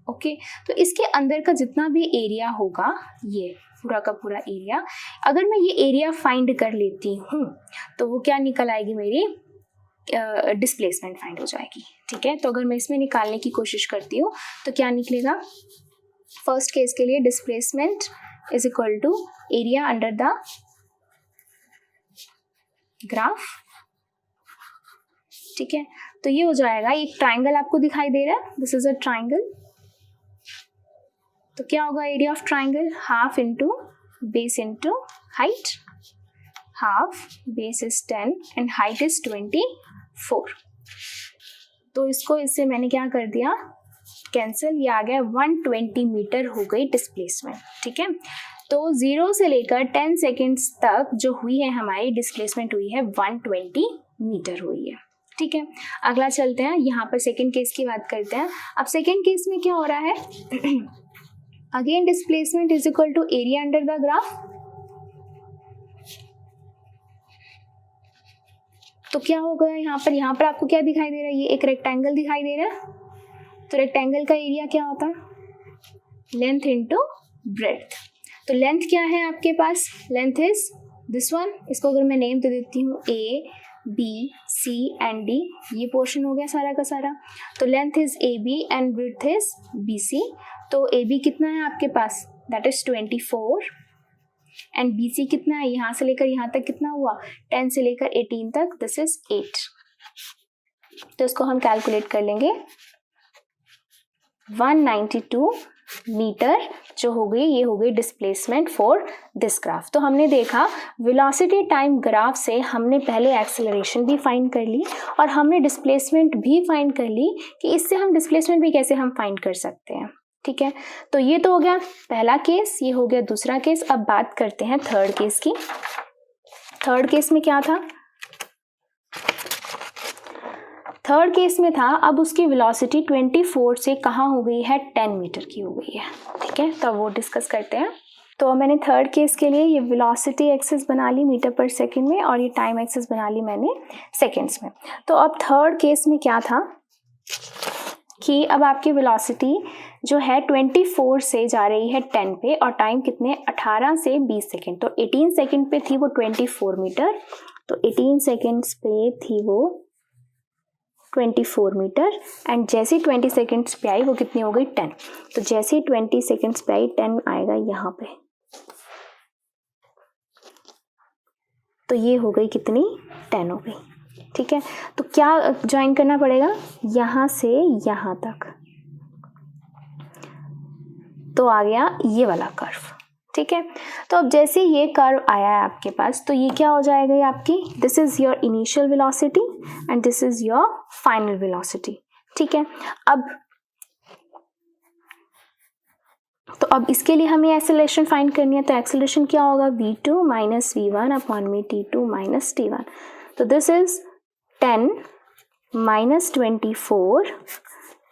Speaker 1: okay. तो इसके अंदर का जितना भी एरिया होगा, ये पूरा का पूरा एरिया, अगर मैं ये एरिया फाइंड कर लेती हूँ तो वो क्या निकल आएगी, मेरी डिस्प्लेसमेंट फाइंड हो जाएगी, ठीक है। तो अगर मैं इसमें निकालने की कोशिश करती हूँ तो क्या निकलेगा, फर्स्ट केस के लिए displacement is equal to area under the graph, ठीक है। तो ये हो जाएगा, एक ट्राइंगल आपको दिखाई दे रहा है, दिस इज अ ट्राइंगल। तो क्या होगा area of triangle, half into base into height, half base is 10 and height is 24। तो इसको इससे मैंने क्या कर दिया, कैंसिल, ये आ गया 120 मीटर हो गई डिस्प्लेसमेंट, ठीक है। तो 0 से लेकर 10 सेकेंड्स तक जो हुई है हमारी डिस्प्लेसमेंट हुई है 120 मीटर हुई है, ठीक है। अगला चलते हैं, यहाँ पर सेकेंड केस की बात करते हैं। अब सेकेंड केस में क्या हो रहा है, again displacement is equal to area under the graph. तो क्या होगा यहाँ पर आपको क्या दिखाई दे रहा है, ये एक रेक्टेंगल दिखाई दे रहा है। तो रेक्टेंगल का एरिया क्या होता है, लेंथ इंटू ब्रेड्थ। तो लेंथ क्या है आपके पास, लेंथ इज दिस वन, इसको अगर मैं नेम दे देती हूँ A B C and D, ये पोर्शन हो गया सारा का सारा। तो length is A B and breadth is B C. तो ए बी कितना है आपके पास, that is 24 and B C कितना है, यहाँ से लेकर यहाँ तक कितना हुआ, 10 से लेकर 18 तक, दिस इज 8। तो इसको हम कैलकुलेट कर लेंगे, 192 मीटर जो हो गई, ये हो गई डिस्प्लेसमेंट फॉर दिस ग्राफ। तो हमने देखा वेलोसिटी टाइम ग्राफ से हमने पहले एक्सेलरेशन भी फाइंड कर ली और हमने डिस्प्लेसमेंट भी फाइंड कर ली कि इससे हम डिस्प्लेसमेंट भी कैसे हम फाइंड कर सकते हैं, ठीक है। तो ये तो हो गया पहला केस, ये हो गया दूसरा केस। अब बात करते हैं थर्ड केस की। थर्ड केस में क्या था, थर्ड केस में था, अब उसकी वेलोसिटी 24 से कहाँ हो गई है, 10 मीटर की हो गई है, ठीक है। तो वो डिस्कस करते हैं। तो मैंने थर्ड केस के लिए ये वेलोसिटी एक्सिस बना ली मीटर पर सेकंड में और ये टाइम एक्सिस बना ली मैंने सेकंड्स में। तो अब थर्ड केस में क्या था कि अब आपकी वेलोसिटी जो है 24 से जा रही है 10 पे और टाइम कितने, 18 से 20 सेकेंड। तो 18 सेकेंड पे थी वो 24 मीटर, तो 18 सेकेंड्स पे थी वो 24 मीटर एंड जैसे 20 सेकेंड्स पे आई वो कितनी हो गई, 10। तो जैसे 20 सेकेंड्स पे आई 10 आएगा यहाँ पे, तो ये हो गई कितनी, 10 हो गई, ठीक है। तो क्या ज्वाइन करना पड़ेगा, यहाँ से यहाँ तक, तो आ गया ये वाला कर्व, ठीक है। तो अब जैसे ये कर्व आया है आपके पास, तो ये क्या हो जाएगा, ये आपकी, this is your initial velocity and this is your final velocity, ठीक है। अब इसके लिए हमें एक्सेलरेशन फाइंड करनी है। तो एक्सेलरेशन क्या होगा, v2 माइनस v1 अपॉन में t2 माइनस t1। तो this is 10 minus 24,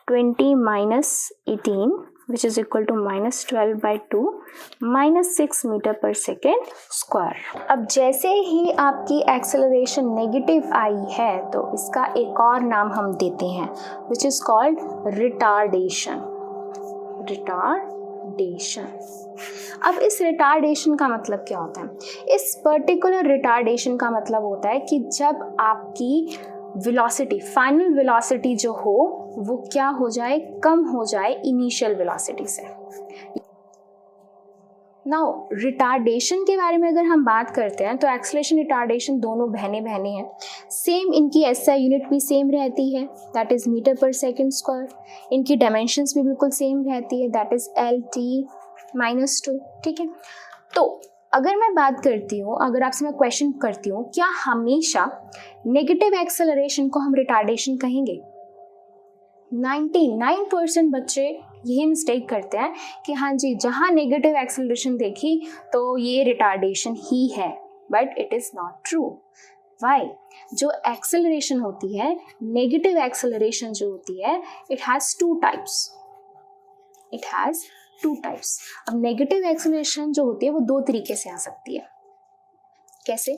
Speaker 1: 20 minus 18 which is equal to minus 12/2 minus 6 metre per second square. अब जैसे ही आपकी एक्सेलरेशन नेगेटिव आई है तो इसका एक और नाम हम देते हैं which is called रिटार्डेशन। अब इस रिटार्डेशन का मतलब क्या होता है, इस पर्टिकुलर रिटार्डेशन का मतलब होता है कि जब आपकी वेलोसिटी, फाइनल वेलोसिटी जो हो वो क्या हो जाए, कम हो जाए इनिशियल वेलोसिटी से। नाउ रिटार्डेशन के बारे में अगर हम बात करते हैं तो एक्सेलरेशन रिटार्डेशन दोनों बहने हैं, सेम इनकी एसआई यूनिट भी सेम रहती है, that is metre per second square. इनकी डायमेंशंस भी बिल्कुल सेम रहती है, दैट इज LT-2, ठीक है। तो अगर मैं बात करती हूँ, अगर आपसे मैं क्वेश्चन करती हूँ, क्या हमेशा नेगेटिव एक्सेलरेशन को हम रिटार्डेशन कहेंगे? 99% बच्चे यही मिस्टेक करते हैं कि हाँ जी, जहाँ नेगेटिव एक्सेलरेशन देखी तो ये रिटार्डेशन ही है, but it is not true. Why? जो एक्सेलरेशन होती है, नेगेटिव एक्सेलरेशन जो होती है, इट हैज़ टू टाइप्स। अब नेगेटिव एक्सेलरेशन जो होती है वो दो तरीके से आ सकती है। कैसे?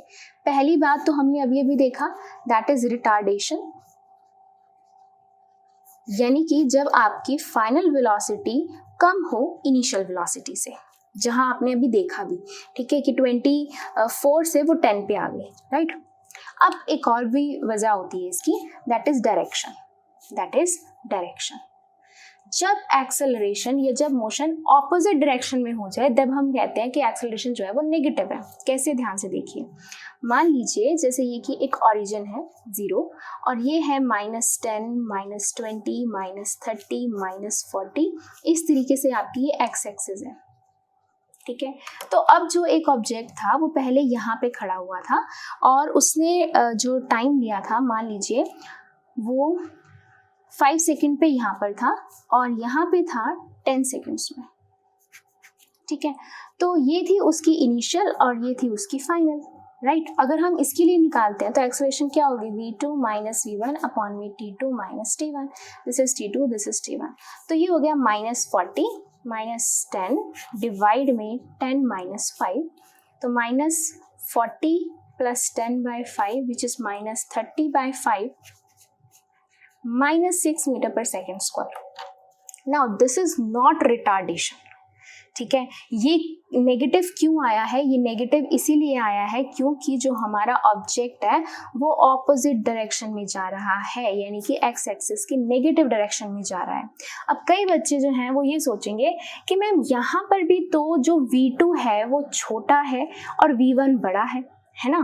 Speaker 1: पहली बात तो हमने अभी देखा, दैट इज रिटार्डेशन। यानी कि जब आपकी फाइनल वेलोसिटी कम हो इनिशियल वेलोसिटी से, जहां आपने अभी देखा भी, ठीक है, कि 24 से वो 10 पे आ गई, राइट। अब एक और भी वजह होती है इसकी, दैट इज डायरेक्शन। जब एक्सेलरेशन या जब मोशन ऑपोजिट डायरेक्शन में हो जाए तब हम कहते हैं कि एक्सेलरेशन जो है वो नेगेटिव है। कैसे, ध्यान से देखिए। मान लीजिए जैसे ये कि एक ओरिजिन है 0 और ये है -10, -20, -30, -40, इस तरीके से आपकी ये एक्स एक्सिस है, ठीक है। तो अब जो एक ऑब्जेक्ट था वो पहले यहाँ पे खड़ा हुआ था और उसने जो टाइम लिया था, मान लीजिए वो 5 सेकेंड पे यहाँ पर था और यहाँ पे था 10 सेकेंड्स में, ठीक है। तो ये थी उसकी इनिशियल और ये थी उसकी फाइनल, राइट। अगर हम इसके लिए निकालते हैं तो एक्सेलरेशन क्या होगी, v2 - v1 अपॉन में t2 - t1, this is t2, this is t1। तो ये हो गया -40 - 10 डिवाइड में 10 - 5, तो -40 + 10/5 which is -30/5 -6 metre per second square. Now this is not retardation, ठीक है। ये नेगेटिव क्यों आया है, ये नेगेटिव इसीलिए आया है क्योंकि जो हमारा ऑब्जेक्ट है वो ऑपोजिट डायरेक्शन में जा रहा है, यानी कि एक्स एक्सिस की नेगेटिव डायरेक्शन में जा रहा है। अब कई बच्चे जो हैं वो ये सोचेंगे कि मैम यहाँ पर भी तो जो v2 है वो छोटा है और v1 बड़ा है ना,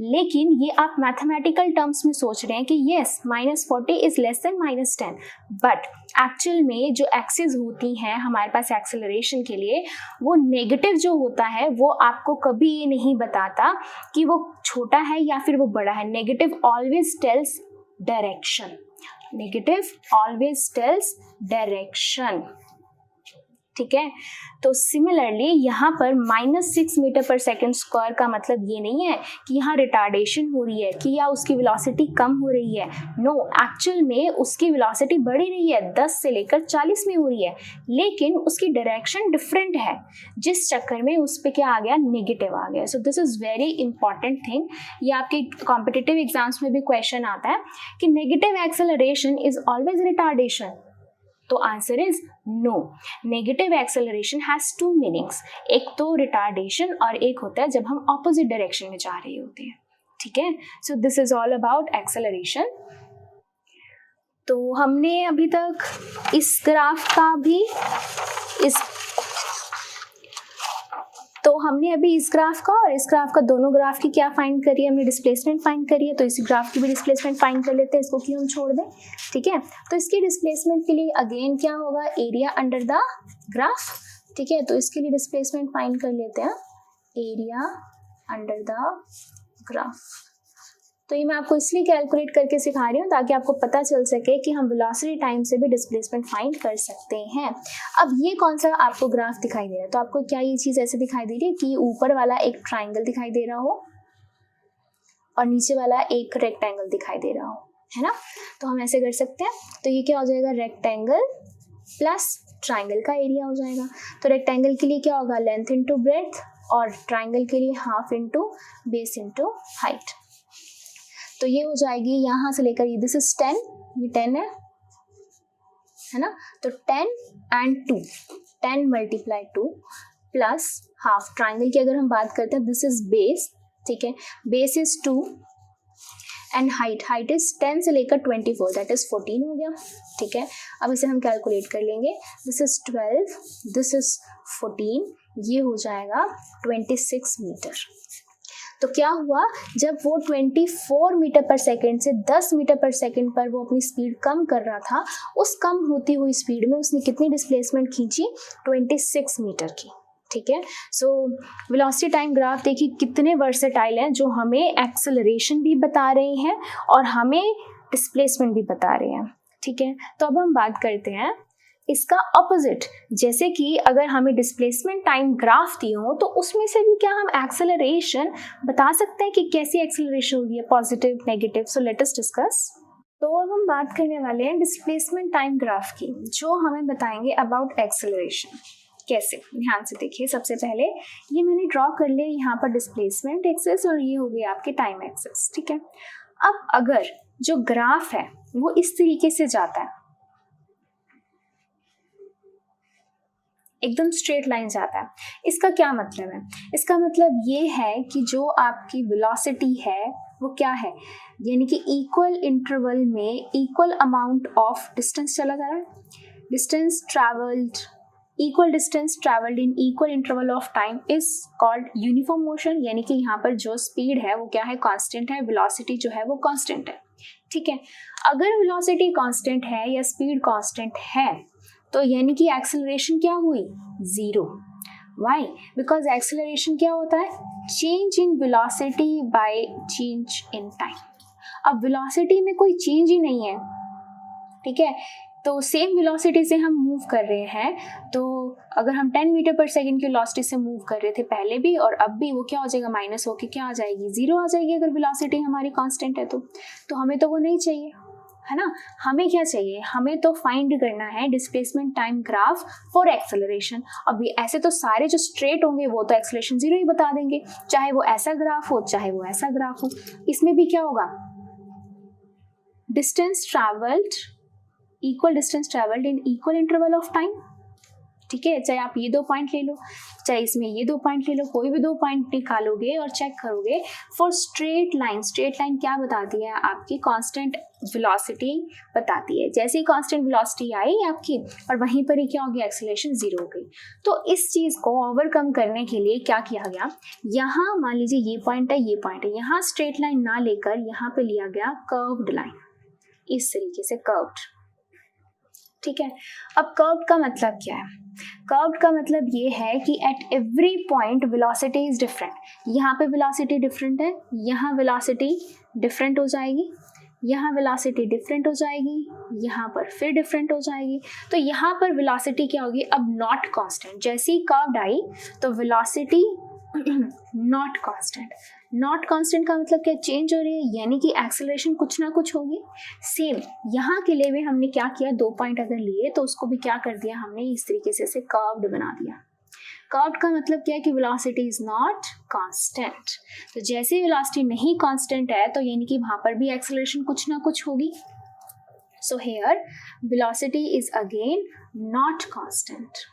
Speaker 1: लेकिन ये आप मैथमेटिकल टर्म्स में सोच रहे हैं कि yes -40 is less than -10, but actual में जो एक्सिस होती हैं हमारे पास एक्सेलरेशन के लिए, वो नेगेटिव जो होता है वो आपको कभी ये नहीं बताता कि वो छोटा है या फिर वो बड़ा है। नेगेटिव ऑलवेज टेल्स डायरेक्शन, ठीक है। तो सिमिलरली यहाँ पर -6 मीटर पर सेकेंड स्क्वायर का मतलब ये नहीं है कि यहाँ रिटार्डेशन हो रही है कि या उसकी वेलोसिटी कम हो रही है। नो, एक्चुअल में उसकी वेलोसिटी बढ़ रही है, 10 से लेकर 40 में हो रही है, लेकिन उसकी डायरेक्शन डिफरेंट है, जिस चक्कर में उस पर क्या आ गया, नेगेटिव आ गया। सो this is very important thing. ये आपके कॉम्पिटिटिव एग्जाम्स में भी क्वेश्चन आता है कि negative acceleration is always retardation. तो answer is no, negative acceleration has 2 meanings, एक तो रिटार्डेशन और एक होता है जब हम ऑपोजिट डायरेक्शन में जा रहे होते हैं, ठीक है। सो this is all about acceleration. तो हमने अभी तक इस ग्राफ का भी इस ग्राफ का और इस ग्राफ का, दोनों ग्राफ की क्या फाइंड करी है, हमने डिस्प्लेसमेंट फाइंड करी है। तो इसी ग्राफ की भी डिस्प्लेसमेंट फाइंड कर लेते हैं, इसको क्यों हम छोड़ दें, ठीक है। तो इसकी डिस्प्लेसमेंट के लिए अगेन क्या होगा, एरिया अंडर द ग्राफ, ठीक है। तो इसके लिए डिस्प्लेसमेंट फाइंड कर लेते हैं, एरिया अंडर द ग्राफ। तो ये मैं आपको इसलिए कैलकुलेट करके सिखा रही हूँ ताकि आपको पता चल सके कि हम वेलोसिटी टाइम से भी डिस्प्लेसमेंट फाइंड कर सकते हैं। अब ये कौन सा आपको ग्राफ दिखाई दे रहा है, तो आपको क्या ये चीज़ ऐसे दिखाई दे रही है कि ऊपर वाला एक ट्राइंगल दिखाई दे रहा हो और नीचे वाला एक रेक्टेंगल दिखाई दे रहा हो, है ना। तो हम ऐसे कर सकते हैं, तो ये क्या हो जाएगा, रेक्टेंगल प्लस ट्राइंगल का एरिया हो जाएगा। तो रेक्टेंगल के लिए क्या होगा, लेंथ इंटू ब्रेड्थ, और ट्राइंगल के लिए half into base into height. तो ये हो जाएगी यहाँ से लेकर ये, दिस इज 10, ये 10 है ना। तो 10 and 2, 10 × 2 प्लस हाफ, ट्राइंगल की अगर हम बात करते हैं दिस इज बेस, ठीक है, base is 2 and height is 10 से लेकर 24, दैट इज 14 हो गया, ठीक है। अब इसे हम कैलकुलेट कर लेंगे, दिस इज 12, दिस इज 14, ये हो जाएगा 26 मीटर। तो क्या हुआ, जब वो 24 मीटर पर सेकेंड से 10 मीटर पर सेकेंड पर वो अपनी स्पीड कम कर रहा था, उस कम होती हुई स्पीड में उसने कितनी डिस्प्लेसमेंट खींची, 26 मीटर की, ठीक है। सो वेलोसिटी टाइम ग्राफ देखिए कितने वर्सेटाइल हैं, जो हमें एक्सेलरेशन भी बता रहे हैं और हमें डिस्प्लेसमेंट भी बता रहे हैं, ठीक है। तो अब हम बात करते हैं इसका ऑपोजिट, जैसे कि अगर हमें डिस्प्लेसमेंट टाइम ग्राफ दिए हो तो उसमें से भी क्या हम एक्सेलरेशन बता सकते हैं कि कैसी एक्सेलरेशन होगी, positive, negative. So let us discuss. तो अब हम बात करने वाले हैं डिस्प्लेसमेंट टाइम ग्राफ की, जो हमें बताएंगे अबाउट एक्सेलरेशन। कैसे, ध्यान से देखिए। सबसे पहले ये मैंने ड्रॉ कर लिया यहाँ पर डिस्प्लेसमेंट एक्सिस और ये हो गई आपकी टाइम एक्सिस, ठीक है। अब अगर जो ग्राफ है वो इस तरीके से जाता है, एकदम स्ट्रेट लाइन जाता है। इसका क्या मतलब है? इसका मतलब ये है कि जो आपकी वेलोसिटी है वो क्या है, यानी कि इक्वल इंटरवल में इक्वल अमाउंट ऑफ डिस्टेंस चला जा रहा है। Distance travelled, equal distance travelled in equal interval of time is called uniform motion, यानी कि यहाँ पर जो स्पीड है वो क्या है, कांस्टेंट है, वेलोसिटी जो है वो कांस्टेंट है। ठीक है, अगर वेलोसिटी कांस्टेंट है या स्पीड कांस्टेंट है तो यानी कि एक्सेलरेशन क्या हुई, जीरो। वाई? बिकॉज एक्सेलरेशन क्या होता है, change in velocity by change in time. अब वेलोसिटी में कोई चेंज ही नहीं है, ठीक है, तो सेम वेलोसिटी से हम मूव कर रहे हैं, तो अगर हम 10 मीटर पर सेकेंड की वेलोसिटी से मूव कर रहे थे पहले भी और अब भी, वो क्या हो जाएगा, माइनस होके क्या आ जाएगी, जीरो आ जाएगी अगर वेलोसिटी हमारी कांस्टेंट है तो हमें तो वो नहीं चाहिए, है ना। हमें क्या चाहिए, हमें तो फाइंड करना है displacement time graph for acceleration. अब ऐसे तो सारे जो स्ट्रेट होंगे वो तो एक्सेलरेशन जीरो ही बता देंगे, चाहे वो ऐसा ग्राफ हो चाहे वो ऐसा ग्राफ हो। इसमें भी क्या होगा, distance travelled, equal distance travelled in equal interval of time. ठीक है, चाहे आप ये 2 पॉइंट ले लो, चाहे इसमें ये 2 पॉइंट ले लो, कोई भी 2 पॉइंट निकालोगे और चेक करोगे for straight line. Straight line क्या बताती है, आपकी कांस्टेंट वेलोसिटी बताती है। जैसे ही कांस्टेंट वेलोसिटी आई आपकी और वहीं पर ही क्या हो गया, एक्सेलरेशन जीरो हो गई। तो इस चीज़ को ओवरकम करने के लिए क्या किया गया, यहाँ मान लीजिए ये पॉइंट है, ये पॉइंट है, यहाँ स्ट्रेट लाइन ना लेकर यहाँ पे लिया गया कर्व्ड लाइन, इस तरीके से कर्व्ड। ठीक है, अब कर्व्ड का मतलब क्या है, कर्व्ड का मतलब ये है कि at every point velocity is different. यहाँ पे वेलोसिटी डिफरेंट है, यहाँ वेलोसिटी डिफरेंट हो जाएगी, यहाँ वेलोसिटी डिफरेंट हो जाएगी, यहाँ पर फिर डिफरेंट हो जाएगी। तो यहाँ पर वेलोसिटी क्या होगी, अब नॉट कांस्टेंट। जैसे ही कर्व्ड आई तो velocity not constant. Not constant का मतलब क्या, चेंज हो रही है, यानी कि एक्सेलरेशन कुछ ना कुछ होगी। सेम यहाँ के लिए भी हमने क्या किया, 2 पॉइंट अगर लिए तो उसको भी क्या कर दिया हमने, इस तरीके से कर्व्ड बना दिया। कर्व्ड का मतलब क्या है कि वेलोसिटी इज नॉट कांस्टेंट। तो जैसे वेलोसिटी नहीं कांस्टेंट है तो यानी कि वहां पर भी एक्सेलरेशन कुछ ना कुछ होगी। So here velocity is again not constant.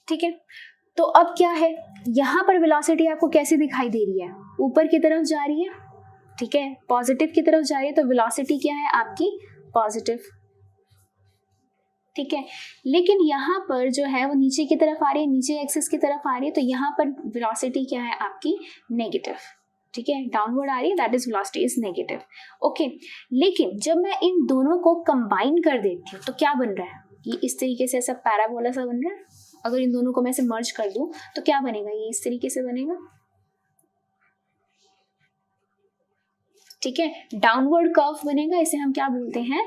Speaker 1: ठीक है, तो अब क्या है, यहाँ पर वेलोसिटी आपको कैसे दिखाई दे रही है, ऊपर की तरफ जा रही है, ठीक है, पॉजिटिव की तरफ जा रही है, तो वेलोसिटी क्या है आपकी, पॉजिटिव। ठीक है, लेकिन यहाँ पर जो है वो नीचे की तरफ आ रही है, नीचे एक्सिस की तरफ आ रही है, तो यहाँ पर वेलोसिटी क्या है आपकी, नेगेटिव। ठीक है, डाउनवर्ड आ रही है, that is velocity is negative. Okay, लेकिन जब मैं इन दोनों को कंबाइन कर देती हूँ तो क्या बन रहा है, ये इस तरीके से ऐसा पैराबोला सा बन रहा है। अगर इन दोनों को मैं ऐसे मर्ज कर दूं तो क्या बनेगा, ये इस तरीके से बनेगा। ठीक है, डाउनवर्ड कर्व बनेगा, इसे हम क्या बोलते हैं,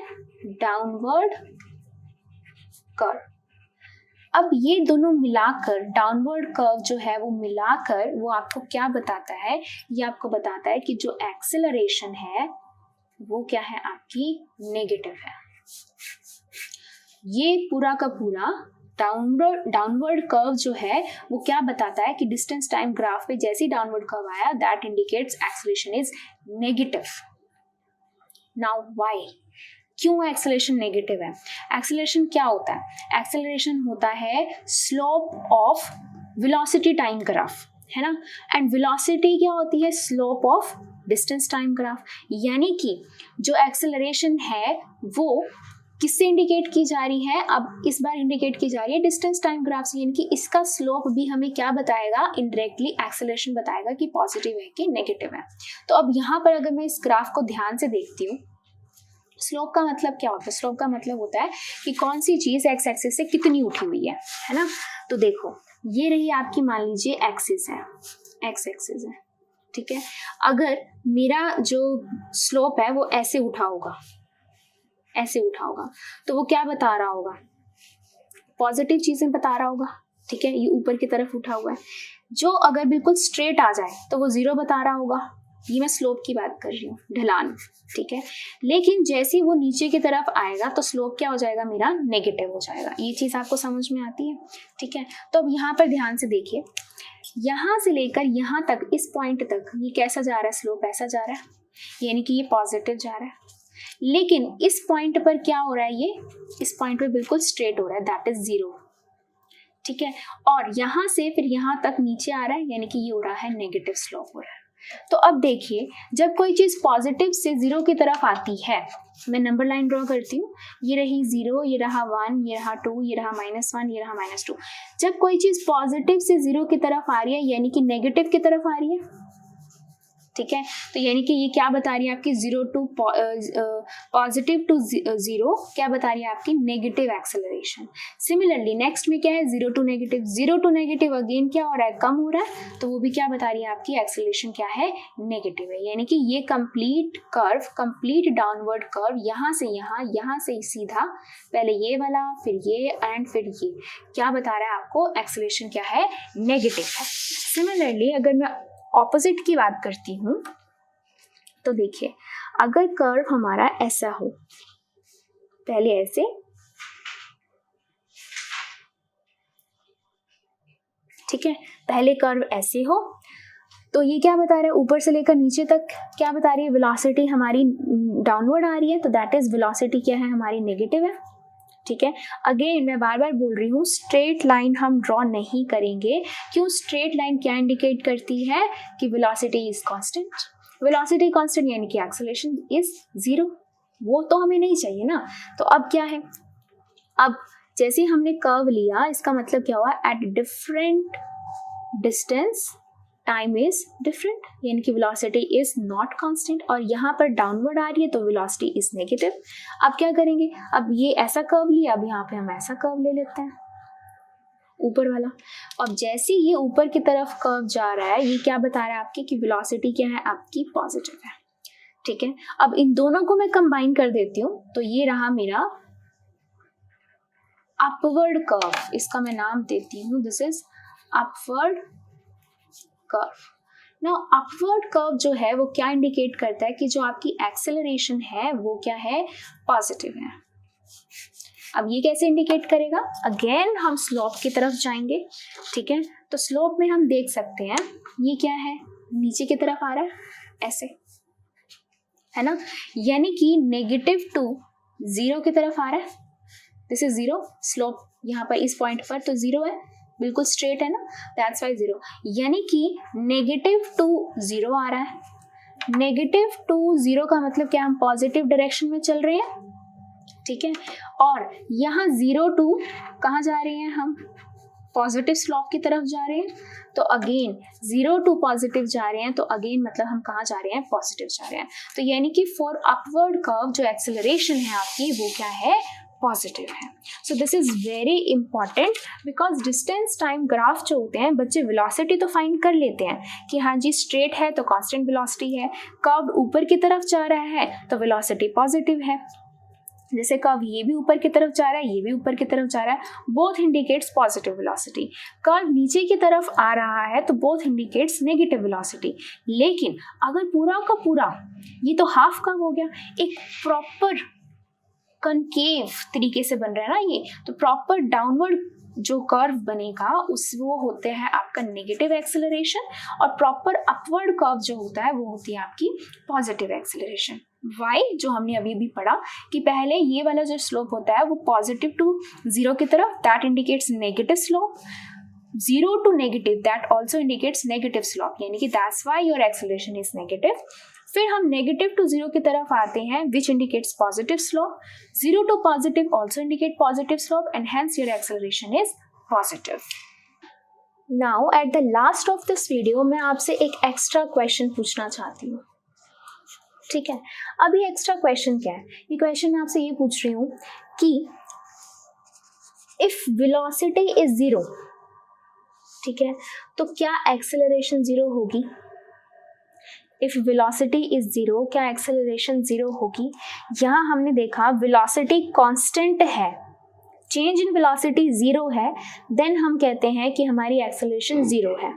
Speaker 1: डाउनवर्ड कर्व। अब ये दोनों मिलाकर डाउनवर्ड कर्व जो है वो मिलाकर वो आपको क्या बताता है, ये आपको बताता है कि जो एक्सेलरेशन है वो क्या है आपकी, नेगेटिव है। ये पूरा का पूरा डाउनवर्ड कर्व जो है वो क्या बताता है कि डिस्टेंस टाइम ग्राफ पे जैसे डाउनवर्ड कर्व आया that indicates acceleration is negative. Now why, क्यों एक्सेलरेशन नेगेटिव है? एक्सेलरेशन क्या होता है, एक्सेलरेशन होता है slope of velocity time graph, है ना, एंड वेलोसिटी क्या होती है, slope of distance time graph. यानी कि जो एक्सेलरेशन है वो किससे इंडिकेट की जा रही है, अब इस बार इंडिकेट की जा रही है डिस्टेंस टाइम ग्राफ से, यानी कि इसका स्लोप भी हमें क्या बताएगा, इनडायरेक्टली एक्सेलरेशन बताएगा कि पॉजिटिव है कि नेगेटिव है। तो अब यहाँ पर अगर मैं इस ग्राफ को ध्यान से देखती हूँ, स्लोप का मतलब क्या होता है, स्लोप का मतलब होता है कि कौन सी चीज एक्स एक्सिस से कितनी उठी हुई है ना। तो देखो ये रही आपकी, मान लीजिए एक्सिस है, एक्स एक्सिस है, ठीक है, अगर मेरा जो स्लोप है वो ऐसे उठा होगा, ऐसे उठा होगा, तो वो क्या बता रहा होगा, पॉजिटिव चीजें बता रहा होगा। ठीक है, ये ऊपर की तरफ उठा हुआ है। जो अगर बिल्कुल स्ट्रेट आ जाए तो वो जीरो बता रहा होगा। ये मैं स्लोप की बात कर रही हूँ, ढलान। ठीक है, लेकिन जैसे वो नीचे की तरफ आएगा तो स्लोप क्या हो जाएगा, मेरा नेगेटिव हो जाएगा। ये चीज आपको समझ में आती है? ठीक है, तो अब यहाँ पर ध्यान से देखिए, यहाँ से लेकर यहाँ तक, इस पॉइंट तक ये कैसा जा रहा है, स्लोप ऐसा जा रहा है, यानी कि ये पॉजिटिव जा रहा है। लेकिन इस पॉइंट पर क्या हो रहा है, ये इस पॉइंट पे बिल्कुल स्ट्रेट हो रहा है, दैट इज 0, ठीक है। और यहाँ से फिर यहाँ तक नीचे आ रहा है, यानी कि ये हो रहा है नेगेटिव स्लोप हो रहा है। तो अब देखिए, जब कोई चीज पॉजिटिव से 0 की तरफ आती है, मैं नंबर लाइन ड्रॉ करती हूँ, ये रही 0, ये रहा 1, ये रहा 2, ये रहा -1, ये रहा -2। जब कोई चीज पॉजिटिव से 0 की तरफ आ रही है, यानी कि नेगेटिव की तरफ आ रही है, ठीक है। तो यानी कि ये क्या बता रही है आपकी, 0 टू पॉजिटिव टू 0 क्या बता रही है आपकी, नेगेटिव एक्सेलरेशन। सिमिलरली नेक्स्ट में क्या है, 0 to negative, 0 to negative again क्या हो रहा है, कम हो रहा है, तो वो भी क्या बता रही है आपकी, एक्सेलरेशन क्या है, नेगेटिव है। यानी कि ये complete curve, complete downward curve, यहाँ से यहाँ से सीधा, पहले ये वाला, फिर ये एंड फिर ये, क्या बता रहा है आपको, एक्सेलरेशन क्या है, नेगेटिव है। सिमिलरली अगर मैं ऑपोजिट की बात करती हूँ, तो देखिए, अगर कर्व हमारा ऐसा हो, पहले ऐसे, ठीक है, पहले कर्व ऐसे हो, तो ये क्या बता रहा है, ऊपर से लेकर नीचे तक क्या बता रही है, वेलोसिटी हमारी डाउनवर्ड आ रही है, तो दैट इज वेलोसिटी क्या है हमारी, नेगेटिव है, ठीक है। अगेन मैं बार बार बोल रही हूँ, स्ट्रेट लाइन हम ड्रॉ नहीं करेंगे। क्यों, स्ट्रेट लाइन क्या इंडिकेट करती है कि velocity is constant, velocity constant यानी कि एक्सेलरेशन इज 0, वो तो हमें नहीं चाहिए ना। तो अब क्या है, अब जैसे हमने कर्व लिया, इसका मतलब क्या हुआ, at different distance time is different, यानी कि वेलोसिटी इज नॉट कांस्टेंट, और यहाँ पर डाउनवर्ड आ रही है तो वेलोसिटी इज नेगेटिव। अब क्या करेंगे, अब ये ऐसा कर्व लिया, अब यहाँ पे हम ऐसा कर्व ले लेते हैं, ऊपर वाला। अब जैसे ये ऊपर की तरफ कर्व जा रहा है, ये क्या बता रहा है आपकी, कि वेलोसिटी क्या है आपकी, पॉजिटिव है, ठीक है। अब इन दोनों को मैं कंबाइन कर देती हूँ, तो ये रहा मेरा अपवर्ड कर्व, इसका मैं नाम देती हूँ, this is upward curve. Now upward curve जो है वो क्या इंडिकेट करता है कि जो आपकी एक्सेलरेशन है वो क्या है, पॉजिटिव है। अब ये कैसे इंडिकेट करेगा, अगेन हम स्लोप की तरफ जाएंगे, ठीक है। तो स्लोप में हम देख सकते हैं ये क्या है, नीचे की तरफ आ रहा है, ऐसे, है ना, यानी कि नेगेटिव टू 0 की तरफ आ रहा है, दिस इज 0, स्लोप यहाँ पर इस पॉइंट पर तो 0 है, बिल्कुल स्ट्रेट है ना, दैट्स वाई 0, यानी कि नेगेटिव टू 0 आ रहा है। नेगेटिव टू 0 का मतलब क्या, हम पॉजिटिव डायरेक्शन में चल रहे हैं, ठीक है। और यहाँ 0 टू कहाँ जा रहे हैं, हम पॉजिटिव स्लोप की तरफ जा रहे हैं, तो अगेन 0 टू पॉजिटिव जा रहे हैं, तो अगेन मतलब हम कहाँ जा रहे हैं, पॉजिटिव जा रहे हैं। तो यानी कि फॉर अपवर्ड कर्व जो एक्सेलरेशन है आपकी, वो क्या है, पॉजिटिव है। सो this is very important, because distance time graph जो होते हैं, बच्चे वेलोसिटी तो फाइंड कर लेते हैं कि हाँ जी स्ट्रेट है तो कांस्टेंट वेलोसिटी है, कर्व ऊपर की तरफ जा रहा है तो वेलोसिटी पॉजिटिव है, जैसे कर्व ये भी ऊपर की तरफ जा रहा है, ये भी ऊपर की तरफ जा रहा है, both indicates positive velocity. Curve नीचे की तरफ आ रहा है तो बोथ इंडिकेट्स नेगेटिव वेलोसिटी। लेकिन अगर पूरा का पूरा, ये तो हाफ कर्व हो गया, एक प्रॉपर कनकेव तरीके से बन रहा है ना ये, तो प्रॉपर डाउनवर्ड जो कर्व बनेगा उस वो होते हैं आपका नेगेटिव एक्सेलरेशन, और प्रॉपर अपवर्ड कर्व जो होता है वो होती है आपकी पॉजिटिव एक्सेलरेशन। वाई, जो हमने अभी भी पढ़ा कि पहले ये वाला जो स्लोप होता है वो पॉजिटिव टू 0 की तरफ, that indicates negative slope, 0 to negative that also indicates negative slope, यानी कि that's why your acceleration is negative. फिर हम नेगेटिव टू 0 की तरफ आते हैं, which indicates positive slope, 0 to positive also indicate positive slope, and hence your acceleration is positive. Now at the last of this video मैं आपसे एक extra question पूछना चाहती हूँ, ठीक है। अभी एक्स्ट्रा क्वेश्चन क्या है, ये क्वेश्चन मैं आपसे ये पूछ रही हूँ कि इफ वेलोसिटी इज 0, ठीक है, तो क्या एक्सेलरेशन 0 होगी। इफ वेलोसिटी इज 0, क्या एक्सेलरेशन 0 होगी। यहाँ हमने देखा वेलोसिटी कांस्टेंट है, चेंज इन वेलोसिटी 0 है, देन हम कहते हैं कि हमारी एक्सेलरेशन 0 है।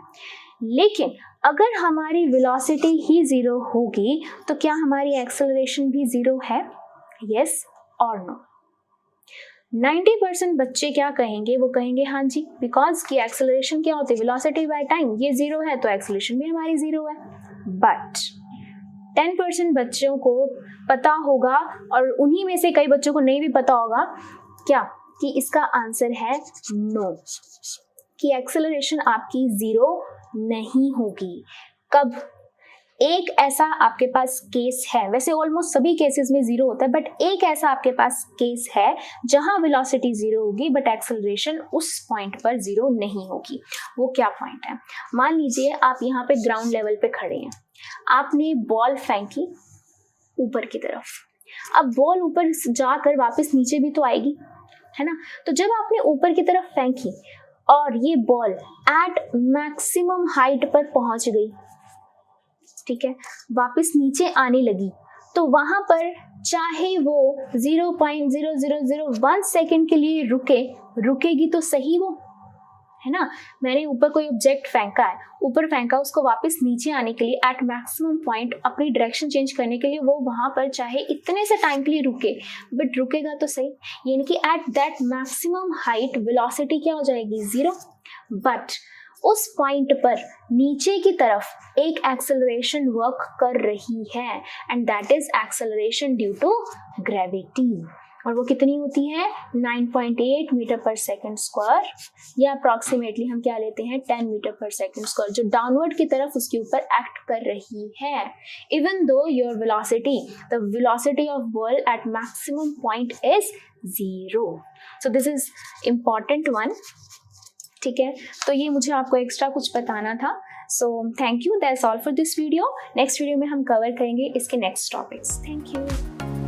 Speaker 1: लेकिन अगर हमारी वेलोसिटी ही 0 होगी तो क्या हमारी एक्सेलरेशन भी 0 है, यस और नो। 90% बच्चे क्या कहेंगे, वो कहेंगे हाँ जी, बिकॉज की एक्सेलरेशन क्या होती है, वेलोसिटी बाय टाइम, ये 0 है तो एक्सेलरेशन भी हमारी 0 है। बट 10% बच्चों को पता होगा और उन्हीं में से कई बच्चों को नहीं भी पता होगा क्या कि इसका आंसर है नो, कि एक्सेलरेशन आपकी जीरो नहीं होगी। कब एक ऐसा आपके पास केस है, वैसे ऑलमोस्ट सभी केसेस में जीरो होता है, बट एक ऐसा आपके पास केस है जहां वेलोसिटी जीरो होगी बट एक्सेलरेशन उस पॉइंट पर जीरो नहीं होगी। वो क्या पॉइंट है? मान लीजिए आप यहाँ पे ग्राउंड लेवल पे खड़े हैं, आपने बॉल फेंकी ऊपर की तरफ, अब बॉल ऊपर जाकर वापस नीचे भी तो आएगी, है ना? तो जब आपने ऊपर की तरफ फेंकी और ये बॉल एट मैक्सिमम हाइट पर पहुंच गई, ठीक है, वापस नीचे आने लगी, तो वहां पर चाहे वो 0.0001 सेकेंड के लिए रुकेगी तो सही वो, है ना? मैंने ऊपर कोई ऑब्जेक्ट फेंका है, ऊपर फेंका, उसको वापस नीचे आने के लिए एट मैक्सिमम पॉइंट अपनी डायरेक्शन चेंज करने के लिए वो वहां पर चाहे इतने से टाइम के लिए रुके बट रुकेगा तो सही, यानी कि at that maximum height velocity क्या हो जाएगी? जीरो। बट उस पॉइंट पर नीचे की तरफ एक एक्सेलरेशन वर्क कर रही है and that is acceleration due to gravity, और वो कितनी होती है? 9.8 मीटर पर सेकेंड स्क्वायर, या अप्रॉक्सीमेटली हम क्या लेते हैं 10 मीटर पर सेकेंड स्क्वायर, जो डाउनवर्ड की तरफ उसके ऊपर एक्ट कर रही है। Even though your velocity, the velocity of ball at maximum point is zero. So this is important one, ठीक है? तो ये मुझे आपको एक्स्ट्रा कुछ बताना था। So thank you, that's all for this video. Next video में हम कवर करेंगे इसके नेक्स्ट टॉपिक्स। Thank you.